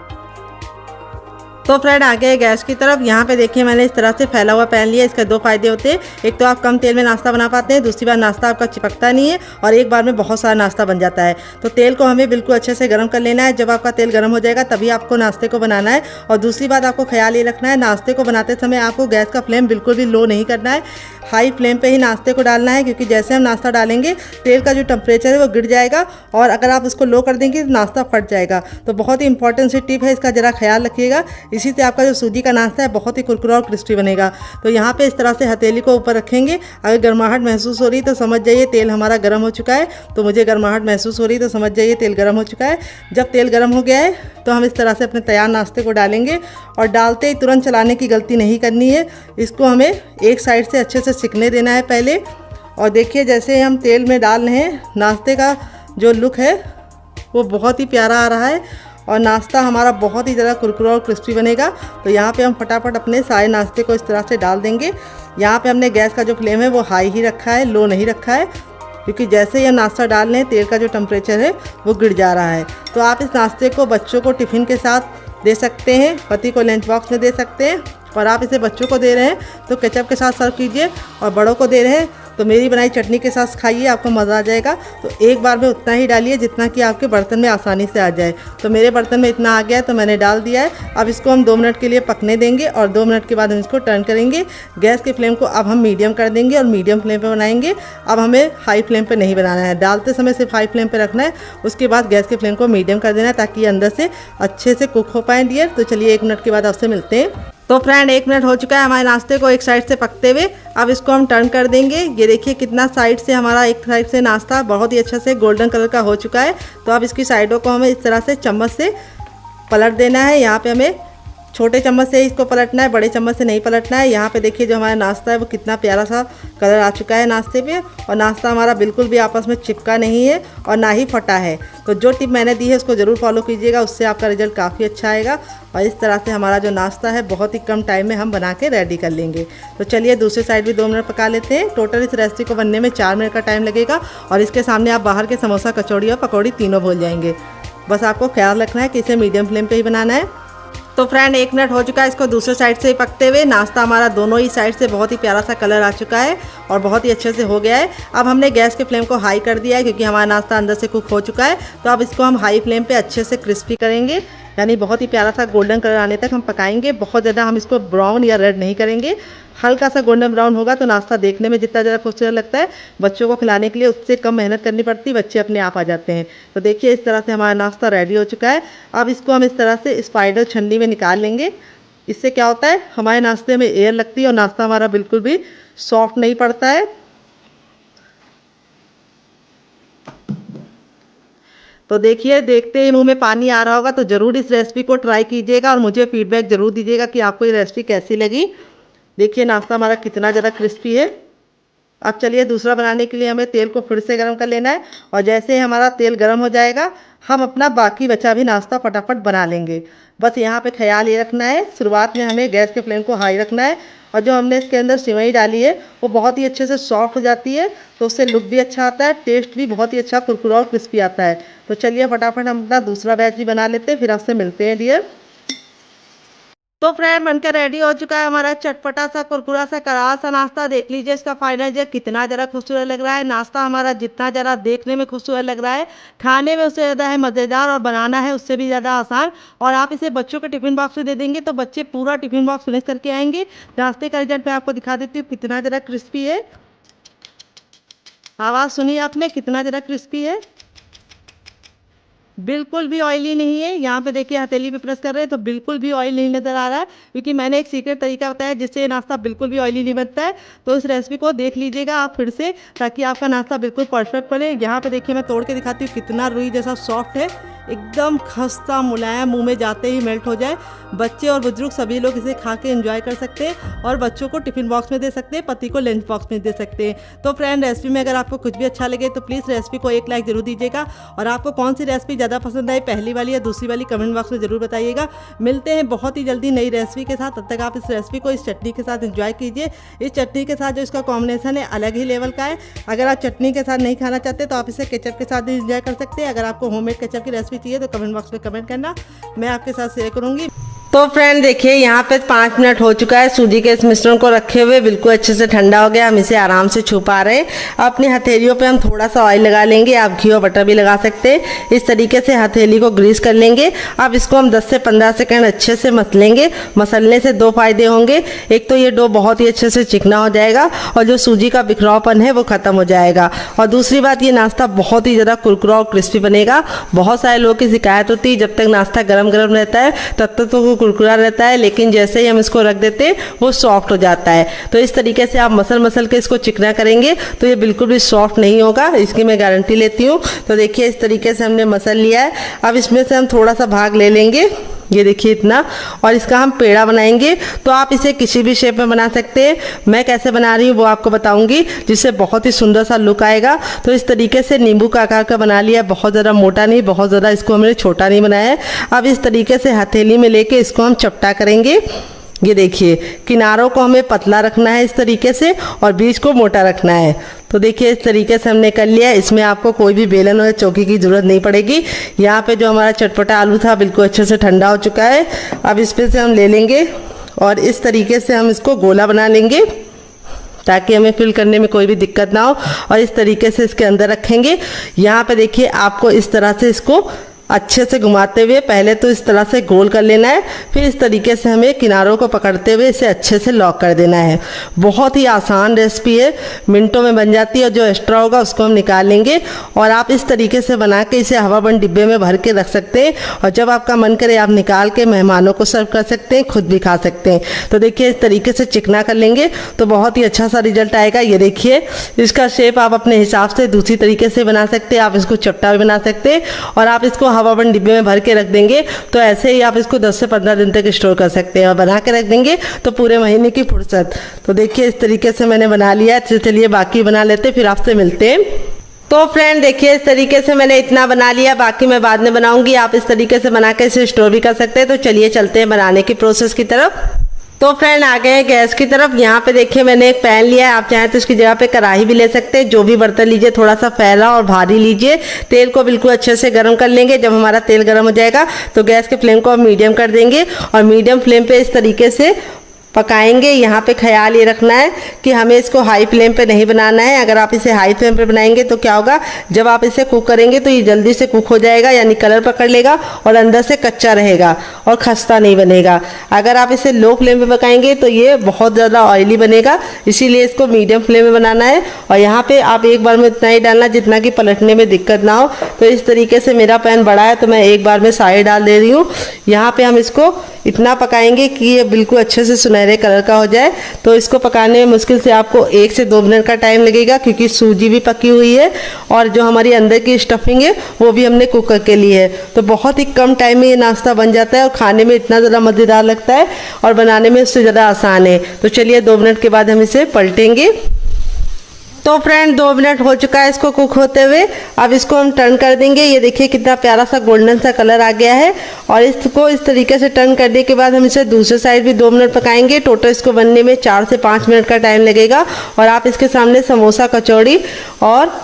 तो फ्रेंड आ गए गैस की तरफ। यहाँ पे देखिए मैंने इस तरह से फैला हुआ पैन लिया। इसके 2 फ़ायदे होते हैं, एक तो आप कम तेल में नाश्ता बना पाते हैं, दूसरी बार नाश्ता आपका चिपकता नहीं है और एक बार में बहुत सारा नाश्ता बन जाता है। तो तेल को हमें बिल्कुल अच्छे से गर्म कर लेना है। जब आपका तेल गर्म हो जाएगा तभी आपको नाश्ते को बनाना है। और दूसरी बात आपको ख्याल ये रखना है, नाश्ते को बनाते समय आपको गैस का फ्लेम बिल्कुल भी लो नहीं करना है, हाई फ्लेम पे ही नाश्ते को डालना है, क्योंकि जैसे हम नाश्ता डालेंगे तेल का जो टेम्परेचर है वो गिर जाएगा और अगर आप उसको लो कर देंगे तो नाश्ता फट जाएगा। तो बहुत ही इंपॉर्टेंट सी टिप है, इसका ज़रा ख्याल रखिएगा। इसी से आपका जो सूजी का नाश्ता है बहुत ही कुरकुरा और क्रिस्पी बनेगा। तो यहाँ पे इस तरह से हथेली को ऊपर रखेंगे। अगर गर्माहट महसूस हो रही तो समझ जाइए तेल हमारा गर्म हो चुका है। तो मुझे गर्माहट महसूस हो रही तो समझ जाइए तेल गर्म हो चुका है। जब तेल गर्म हो गया है तो हम इस तरह से अपने तैयार नाश्ते को डालेंगे और डालते ही तुरंत चलाने की गलती नहीं करनी है। इसको हमें एक साइड से अच्छे से सिकने देना है पहले। और देखिए जैसे हम तेल में डाल रहे हैं, नाश्ते का जो लुक है वो बहुत ही प्यारा आ रहा है और नाश्ता हमारा बहुत ही ज़्यादा कुरकुरा और क्रिस्पी बनेगा। तो यहाँ पे हम फटाफट अपने सारे नाश्ते को इस तरह से डाल देंगे। यहाँ पे हमने गैस का जो फ्लेम है वो हाई ही रखा है, लो नहीं रखा है, क्योंकि जैसे ही हम नाश्ता डाल रहे हैं तेल का जो टेम्परेचर है वो गिर जा रहा है। तो आप इस नाश्ते को बच्चों को टिफ़िन के साथ दे सकते हैं, पति को लंच बॉक्स में दे सकते हैं, और आप इसे बच्चों को दे रहे हैं तो केचप के साथ सर्व कीजिए, और बड़ों को दे रहे हैं तो मेरी बनाई चटनी के साथ खाइए, आपको मज़ा आ जाएगा। तो एक बार में उतना ही डालिए जितना कि आपके बर्तन में आसानी से आ जाए। तो मेरे बर्तन में इतना आ गया है तो मैंने डाल दिया है। अब इसको हम 2 मिनट के लिए पकने देंगे और 2 मिनट के बाद हम इसको टर्न करेंगे। गैस के फ्लेम को अब हम मीडियम कर देंगे और मीडियम फ्लेम पे बनाएंगे। अब हमें हाई फ्लेम पे नहीं बनाना है, डालते समय सिर्फ हाई फ्लेम पे रखना है, उसके बाद गैस के फ्लेम को मीडियम कर देना है ताकि अंदर से अच्छे से कुक हो पाए डियर। तो चलिए 1 मिनट के बाद आपसे मिलते हैं। तो फ्रेंड 1 मिनट हो चुका है हमारे नाश्ते को एक साइड से पकते हुए। अब इसको हम टर्न कर देंगे। ये देखिए कितना साइड से हमारा एक साइड से नाश्ता बहुत ही अच्छे से गोल्डन कलर का हो चुका है। तो अब इसकी साइडों को हमें इस तरह से चम्मच से पलट देना है। यहाँ पे हमें छोटे चम्मच से ही इसको पलटना है, बड़े चम्मच से नहीं पलटना है। यहाँ पे देखिए जो हमारा नाश्ता है वो कितना प्यारा सा कलर आ चुका है नाश्ते पे, और नाश्ता हमारा बिल्कुल भी आपस में चिपका नहीं है और ना ही फटा है। तो जो टिप मैंने दी है उसको ज़रूर फॉलो कीजिएगा, उससे आपका रिजल्ट काफ़ी अच्छा आएगा। और इस तरह से हमारा जो नाश्ता है बहुत ही कम टाइम में हम बना के रेडी कर लेंगे। तो चलिए दूसरी साइड भी 2 मिनट पका लेते हैं। टोटल इस रेसिपी को बनने में 4 मिनट का टाइम लगेगा, और इसके सामने आप बाहर के समोसा, कचौड़ी और पकौड़ी तीनों भूल जाएंगे। बस आपको ख्याल रखना है कि इसे मीडियम फ्लेम पे ही बनाना है। तो फ्रेंड 1 मिनट हो चुका है इसको दूसरे साइड से ही पकते हुए। नाश्ता हमारा दोनों ही साइड से बहुत ही प्यारा सा कलर आ चुका है और बहुत ही अच्छे से हो गया है। अब हमने गैस के फ्लेम को हाई कर दिया है क्योंकि हमारा नाश्ता अंदर से कुक हो चुका है। तो अब इसको हम हाई फ्लेम पे अच्छे से क्रिस्पी करेंगे, यानी बहुत ही प्यारा सा गोल्डन कलर आने तक हम पकाएंगे। बहुत ज़्यादा हम इसको ब्राउन या रेड नहीं करेंगे, हल्का सा गोल्डन ब्राउन होगा तो नाश्ता देखने में जितना ज़्यादा खूबसूरत लगता है, बच्चों को खिलाने के लिए उससे कम मेहनत करनी पड़ती, बच्चे अपने आप आ जाते हैं। तो देखिए इस तरह से हमारा नाश्ता रेडी हो चुका है। अब इसको हम इस तरह से स्पाइडर छन्नी में निकाल लेंगे। इससे क्या होता है, हमारे नाश्ते में एयर लगती है और नाश्ता हमारा बिल्कुल भी सॉफ्ट नहीं पड़ता है। तो देखिए देखते ही मुंह में पानी आ रहा होगा, तो ज़रूर इस रेसिपी को ट्राई कीजिएगा और मुझे फीडबैक ज़रूर दीजिएगा कि आपको ये रेसिपी कैसी लगी। देखिए नाश्ता हमारा कितना ज़्यादा क्रिस्पी है। अब चलिए दूसरा बनाने के लिए हमें तेल को फिर से गर्म कर लेना है, और जैसे ही हमारा तेल गर्म हो जाएगा हम अपना बाकी बचा भी नाश्ता फटाफट बना लेंगे। बस यहाँ पे ख्याल ये रखना है, शुरुआत में हमें गैस के फ्लेम को हाई रखना है, और जो हमने इसके अंदर सिवई डाली है वो बहुत ही अच्छे से सॉफ्ट हो जाती है, तो उससे लुक भी अच्छा आता है, टेस्ट भी बहुत ही अच्छा कुरकुरा और क्रिस्पी आता है। तो चलिए फटाफट हम अपना दूसरा बैच भी बना लेते हैं, फिर आपसे मिलते हैं डियर। तो फ्रेंड बनकर रेडी हो चुका है हमारा चटपटा सा कुरकुरा सा करारा सा नाश्ता। देख लीजिए इसका फाइनल जो कितना ज़रा खूबसूरत लग रहा है। नाश्ता हमारा जितना ज़रा देखने में खूबसूरत लग रहा है, खाने में उससे ज़्यादा है मज़ेदार, और बनाना है उससे भी ज़्यादा आसान। और आप इसे बच्चों के टिफ़िन बॉक्स में दे देंगे तो बच्चे पूरा टिफ़िन बॉक्स फिनिश करके आएंगे। नाश्ते का रिजल्ट मैं आपको दिखा देती हूँ कितना ज़रा क्रिस्पी है। आवाज़ सुनिए आपने, कितना ज़रा क्रिस्पी है, बिल्कुल भी ऑयली नहीं है। यहाँ पे देखिए हथेली पे प्रेस कर रहे हैं तो बिल्कुल भी ऑयल नहीं नज़र आ रहा है, क्योंकि मैंने एक सीक्रेट तरीका बताया जिससे ये नाश्ता बिल्कुल भी ऑयली नहीं बनता है। तो इस रेसिपी को देख लीजिएगा आप फिर से, ताकि आपका नाश्ता बिल्कुल परफेक्ट बने। यहाँ पे देखिए मैं तोड़ के दिखाती हूँ कितना रुई जैसा सॉफ्ट है, एकदम खस्ता मुलायम, मुंह में जाते ही मेल्ट हो जाए। बच्चे और बुजुर्ग सभी लोग इसे खा के एंजॉय कर सकते हैं, और बच्चों को टिफ़िन बॉक्स में दे सकते हैं, पति को लंच बॉक्स में दे सकते हैं। तो फ्रेंड रेसिपी में अगर आपको कुछ भी अच्छा लगे तो प्लीज़ रेसिपी को एक लाइक जरूर दीजिएगा, और आपको कौन सी रेसिपी ज़्यादा पसंद आई, पहली वाली या दूसरी वाली, कमेंट बॉक्स में ज़रूर बताइएगा। मिलते हैं बहुत ही जल्दी नई रेसिपी के साथ, तब तक आप इस रेसिपी को इस चटनी के साथ एंजॉय कीजिए। इस चटनी के साथ जो इसका कॉम्बिनेशन है अलग ही लेवल का है। अगर आप चटनी के साथ नहीं खाना चाहते तो आप इसे केचप के साथ भी एंजॉय कर सकते हैं। अगर आपको होममेड केचप की रेसिपी चाहिए तो कमेंट बॉक्स में कमेंट करना, मैं आपके साथ शेयर करूंगी। तो फ्रेंड देखिए यहाँ पे 5 मिनट हो चुका है सूजी के इस मिश्रण को रखे हुए, बिल्कुल अच्छे से ठंडा हो गया। हम इसे आराम से छू पा रहे हैं। अपनी हथेलियों पे हम थोड़ा सा ऑयल लगा लेंगे, आप घी और बटर भी लगा सकते हैं। इस तरीके से हथेली को ग्रीस कर लेंगे। अब इसको हम 10 से 15 सेकंड अच्छे से मसलेंगे। मसलने से 2 फायदे होंगे, एक तो ये डो बहुत ही अच्छे से चिकना हो जाएगा और जो सूजी का बिखरावपन है वो खत्म हो जाएगा, और दूसरी बात ये नाश्ता बहुत ही ज़्यादा कुरकुरा और क्रिस्पी बनेगा। बहुत सारे लोगों की शिकायत होती है जब तक नाश्ता गर्म गर्म रहता है तब तक तो वो कुरकुरा रहता है, लेकिन जैसे ही हम इसको रख देते हैं वो सॉफ्ट हो जाता है। तो इस तरीके से आप मसल के इसको चिकना करेंगे तो ये बिल्कुल भी सॉफ्ट नहीं होगा, इसकी मैं गारंटी लेती हूँ। तो देखिए इस तरीके से हमने मसल लिया है। अब इसमें से हम थोड़ा सा भाग ले लेंगे, ये देखिए इतना, और इसका हम पेड़ा बनाएंगे। तो आप इसे किसी भी शेप में बना सकते हैं। मैं कैसे बना रही हूँ वो आपको बताऊंगी, जिससे बहुत ही सुंदर सा लुक आएगा। तो इस तरीके से नींबू का आकार का बना लिया, बहुत ज़्यादा मोटा नहीं, बहुत ज़्यादा इसको हमने छोटा नहीं बनाया है। अब इस तरीके से हथेली में लेके इसको हम चपटा करेंगे। ये देखिए किनारों को हमें पतला रखना है इस तरीके से, और बीच को मोटा रखना है। तो देखिए इस तरीके से हमने कर लिया। इसमें आपको कोई भी बेलन और चौकी की ज़रूरत नहीं पड़ेगी। यहाँ पे जो हमारा चटपटा आलू था बिल्कुल अच्छे से ठंडा हो चुका है। अब इस पे से हम ले लेंगे और इस तरीके से हम इसको गोला बना लेंगे, ताकि हमें फिल करने में कोई भी दिक्कत ना हो, और इस तरीके से इसके अंदर रखेंगे। यहाँ पे देखिए आपको इस तरह से इसको अच्छे से घुमाते हुए पहले तो इस तरह से गोल कर लेना है, फिर इस तरीके से हमें किनारों को पकड़ते हुए इसे अच्छे से लॉक कर देना है। बहुत ही आसान रेसिपी है, मिनटों में बन जाती है। और जो एक्स्ट्रा होगा उसको हम निकाल लेंगे, और आप इस तरीके से बना के इसे हवाबंद डिब्बे में भर के रख सकते हैं, और जब आपका मन करे आप निकाल के मेहमानों को सर्व कर सकते हैं, खुद भी खा सकते हैं। तो देखिए इस तरीके से चिकना कर लेंगे तो बहुत ही अच्छा सा रिजल्ट आएगा। ये देखिए इसका शेप आप अपने हिसाब से दूसरी तरीके से बना सकते हैं, आप इसको चपटा भी बना सकते हैं, और आप इसको हवा बंद डिब्बे में भर के रख देंगे तो ऐसे ही आप इसको 10 से 15 दिन तक स्टोर कर सकते हैं, और बना के रख देंगे तो पूरे महीने की फुर्सत। तो देखिए इस तरीके से मैंने बना लिया। चलिए बाकी बना लेते, फिर आपसे मिलते हैं। तो फ्रेंड देखिए इस तरीके से मैंने इतना बना लिया, बाकी मैं बाद में बनाऊंगी। आप इस तरीके से बना के इसे स्टोर भी कर सकते हैं। तो चलिए चलते हैं बनाने की प्रोसेस की तरफ। तो फ्रेंड आ गए हैं गैस की तरफ। यहाँ पे देखिए मैंने एक पैन लिया है, आप चाहें तो इसकी जगह पे कढ़ाई भी ले सकते हैं। जो भी बर्तन लीजिए थोड़ा सा फैला और भारी लीजिए। तेल को बिल्कुल अच्छे से गर्म कर लेंगे। जब हमारा तेल गर्म हो जाएगा तो गैस के फ्लेम को हम मीडियम कर देंगे और मीडियम फ्लेम पे इस तरीके से पकाएंगे। यहाँ पे ख्याल ये रखना है कि हमें इसको हाई फ्लेम पे नहीं बनाना है। अगर आप इसे हाई फ्लेम पे बनाएंगे तो क्या होगा, जब आप इसे कुक करेंगे तो ये जल्दी से कुक हो जाएगा, यानी कलर पकड़ लेगा और अंदर से कच्चा रहेगा और खस्ता नहीं बनेगा। अगर आप इसे लो फ्लेम पे पकाएंगे तो ये बहुत ज़्यादा ऑयली बनेगा, इसीलिए इसको मीडियम फ्लेम में बनाना है। और यहाँ पे आप एक बार में इतना ही डालना जितना कि पलटने में दिक्कत ना हो। तो इस तरीके से मेरा पैन बड़ा है तो मैं एक बार में सारे डाल दे रही हूँ। यहाँ पे हम इसको इतना पकाएंगे कि ये बिल्कुल अच्छे से सुनहरे कलर का हो जाए। तो इसको पकाने में मुश्किल से आपको 1 से 2 मिनट का टाइम लगेगा, क्योंकि सूजी भी पकी हुई है और जो हमारी अंदर की स्टफिंग है वो भी हमने कुक करके ली है। तो बहुत ही कम टाइम में ये नाश्ता बन जाता है और खाने में इतना ज़्यादा मज़ेदार लगता है और बनाने में उससे ज़्यादा आसान है। तो चलिए 2 मिनट के बाद हम इसे पलटेंगे। तो फ्रेंड 2 मिनट हो चुका है इसको कुक होते हुए। अब इसको हम टर्न कर देंगे। ये देखिए कितना प्यारा सा गोल्डन सा कलर आ गया है। और इसको इस तरीके से टर्न करने के बाद हम इसे दूसरे साइड भी 2 मिनट पकाएंगे। टोटल इसको बनने में 4 से 5 मिनट का टाइम लगेगा। और आप इसके सामने समोसा, कचौड़ी और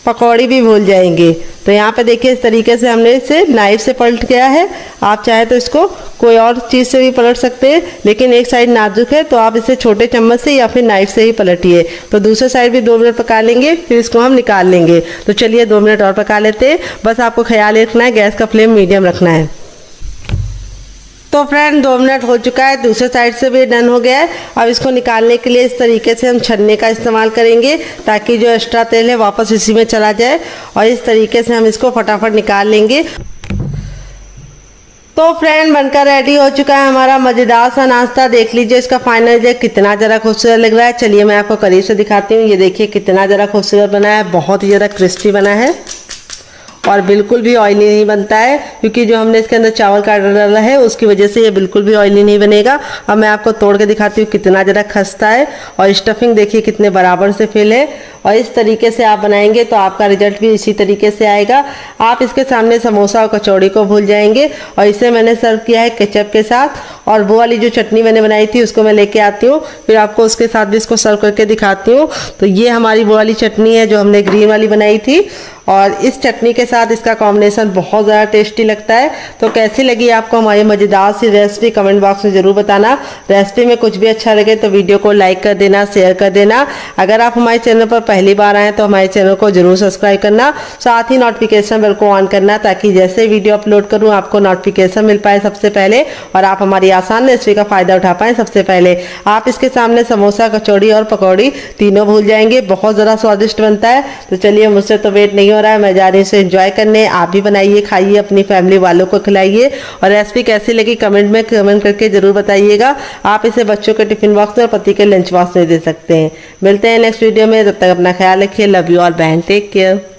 पकौड़ी भी भूल जाएंगे। तो यहाँ पे देखिए इस तरीके से हमने इसे नाइफ से पलट गया है। आप चाहे तो इसको कोई और चीज़ से भी पलट सकते हैं, लेकिन एक साइड नाजुक है तो आप इसे छोटे चम्मच से या फिर नाइफ से ही पलटिए। तो दूसरे साइड भी 2 मिनट पका लेंगे, फिर इसको हम निकाल लेंगे। तो चलिए 2 मिनट और पका लेते हैं। बस आपको ख्याल रखना है गैस का फ्लेम मीडियम रखना है। तो फ्रेंड 2 मिनट हो चुका है, दूसरे साइड से भी डन हो गया है। अब इसको निकालने के लिए इस तरीके से हम छन्ने का इस्तेमाल करेंगे ताकि जो एक्स्ट्रा तेल है वापस इसी में चला जाए। और इस तरीके से हम इसको फटाफट निकाल लेंगे। तो फ्रेंड बनकर रेडी हो चुका है हमारा मज़ेदार सा नाश्ता। देख लीजिए इसका फाइनल रिजल्ट कितना ज़रा खूबसूरत लग रहा है। चलिए मैं आपको करीब से दिखाती हूँ। ये देखिए कितना ज़रा खूबसूरत बना है, बहुत ही ज़्यादा क्रिस्पी बना है और बिल्कुल भी ऑयली नहीं बनता है, क्योंकि जो हमने इसके अंदर चावल का आटा डाला है उसकी वजह से ये बिल्कुल भी ऑयली नहीं बनेगा। अब मैं आपको तोड़ के दिखाती हूँ कितना ज़रा खस्ता है और स्टफिंग देखिए कितने बराबर से फिल है। और इस तरीके से आप बनाएंगे तो आपका रिजल्ट भी इसी तरीके से आएगा। आप इसके सामने समोसा और कचौड़ी को भूल जाएंगे। और इसे मैंने सर्व किया है केचप के साथ, और वो वाली जो चटनी मैंने बनाई थी उसको मैं लेके आती हूँ, फिर आपको उसके साथ भी इसको सर्व करके दिखाती हूँ। तो ये हमारी वो वाली चटनी है जो हमने ग्रीन वाली बनाई थी, और इस चटनी के साथ इसका कॉम्बिनेशन बहुत ज़्यादा टेस्टी लगता है। तो कैसी लगी आपको हमारी मज़ेदार सी रेसिपी कमेंट बॉक्स में ज़रूर बताना। रेसिपी में कुछ भी अच्छा लगे तो वीडियो को लाइक कर देना, शेयर कर देना। अगर आप हमारे चैनल पर पहली बार आएँ तो हमारे चैनल को जरूर सब्सक्राइब करना, साथ ही नोटिफिकेशन बेल को ऑन करना, ताकि जैसे वीडियो अपलोड करूँ आपको नोटिफिकेशन मिल पाए सबसे पहले और आप हमारी आसान रेसिपी का फ़ायदा उठा पाएँ सबसे पहले। आप इसके सामने समोसा, कचौड़ी और पकौड़ी तीनों भूल जाएंगे, बहुत ज़्यादा स्वादिष्ट बनता है। तो चलिए मुझसे तो वेट नहीं हो रहा है, मैं जा रही हूँ इसे एंजॉय करने। आप भी बनाइए, खाइए, अपनी फैमिली वालों को खिलाइए। और रेसिपी कैसी लगी कमेंट में कमेंट करके जरूर बताइएगा। आप इसे बच्चों के टिफिन बॉक्स में और पति के लंच बॉक्स में दे सकते हैं। मिलते हैं नेक्स्ट वीडियो में, तब तक अपना ख्याल रखिए। लव यू ऑल बहन, टेक केयर।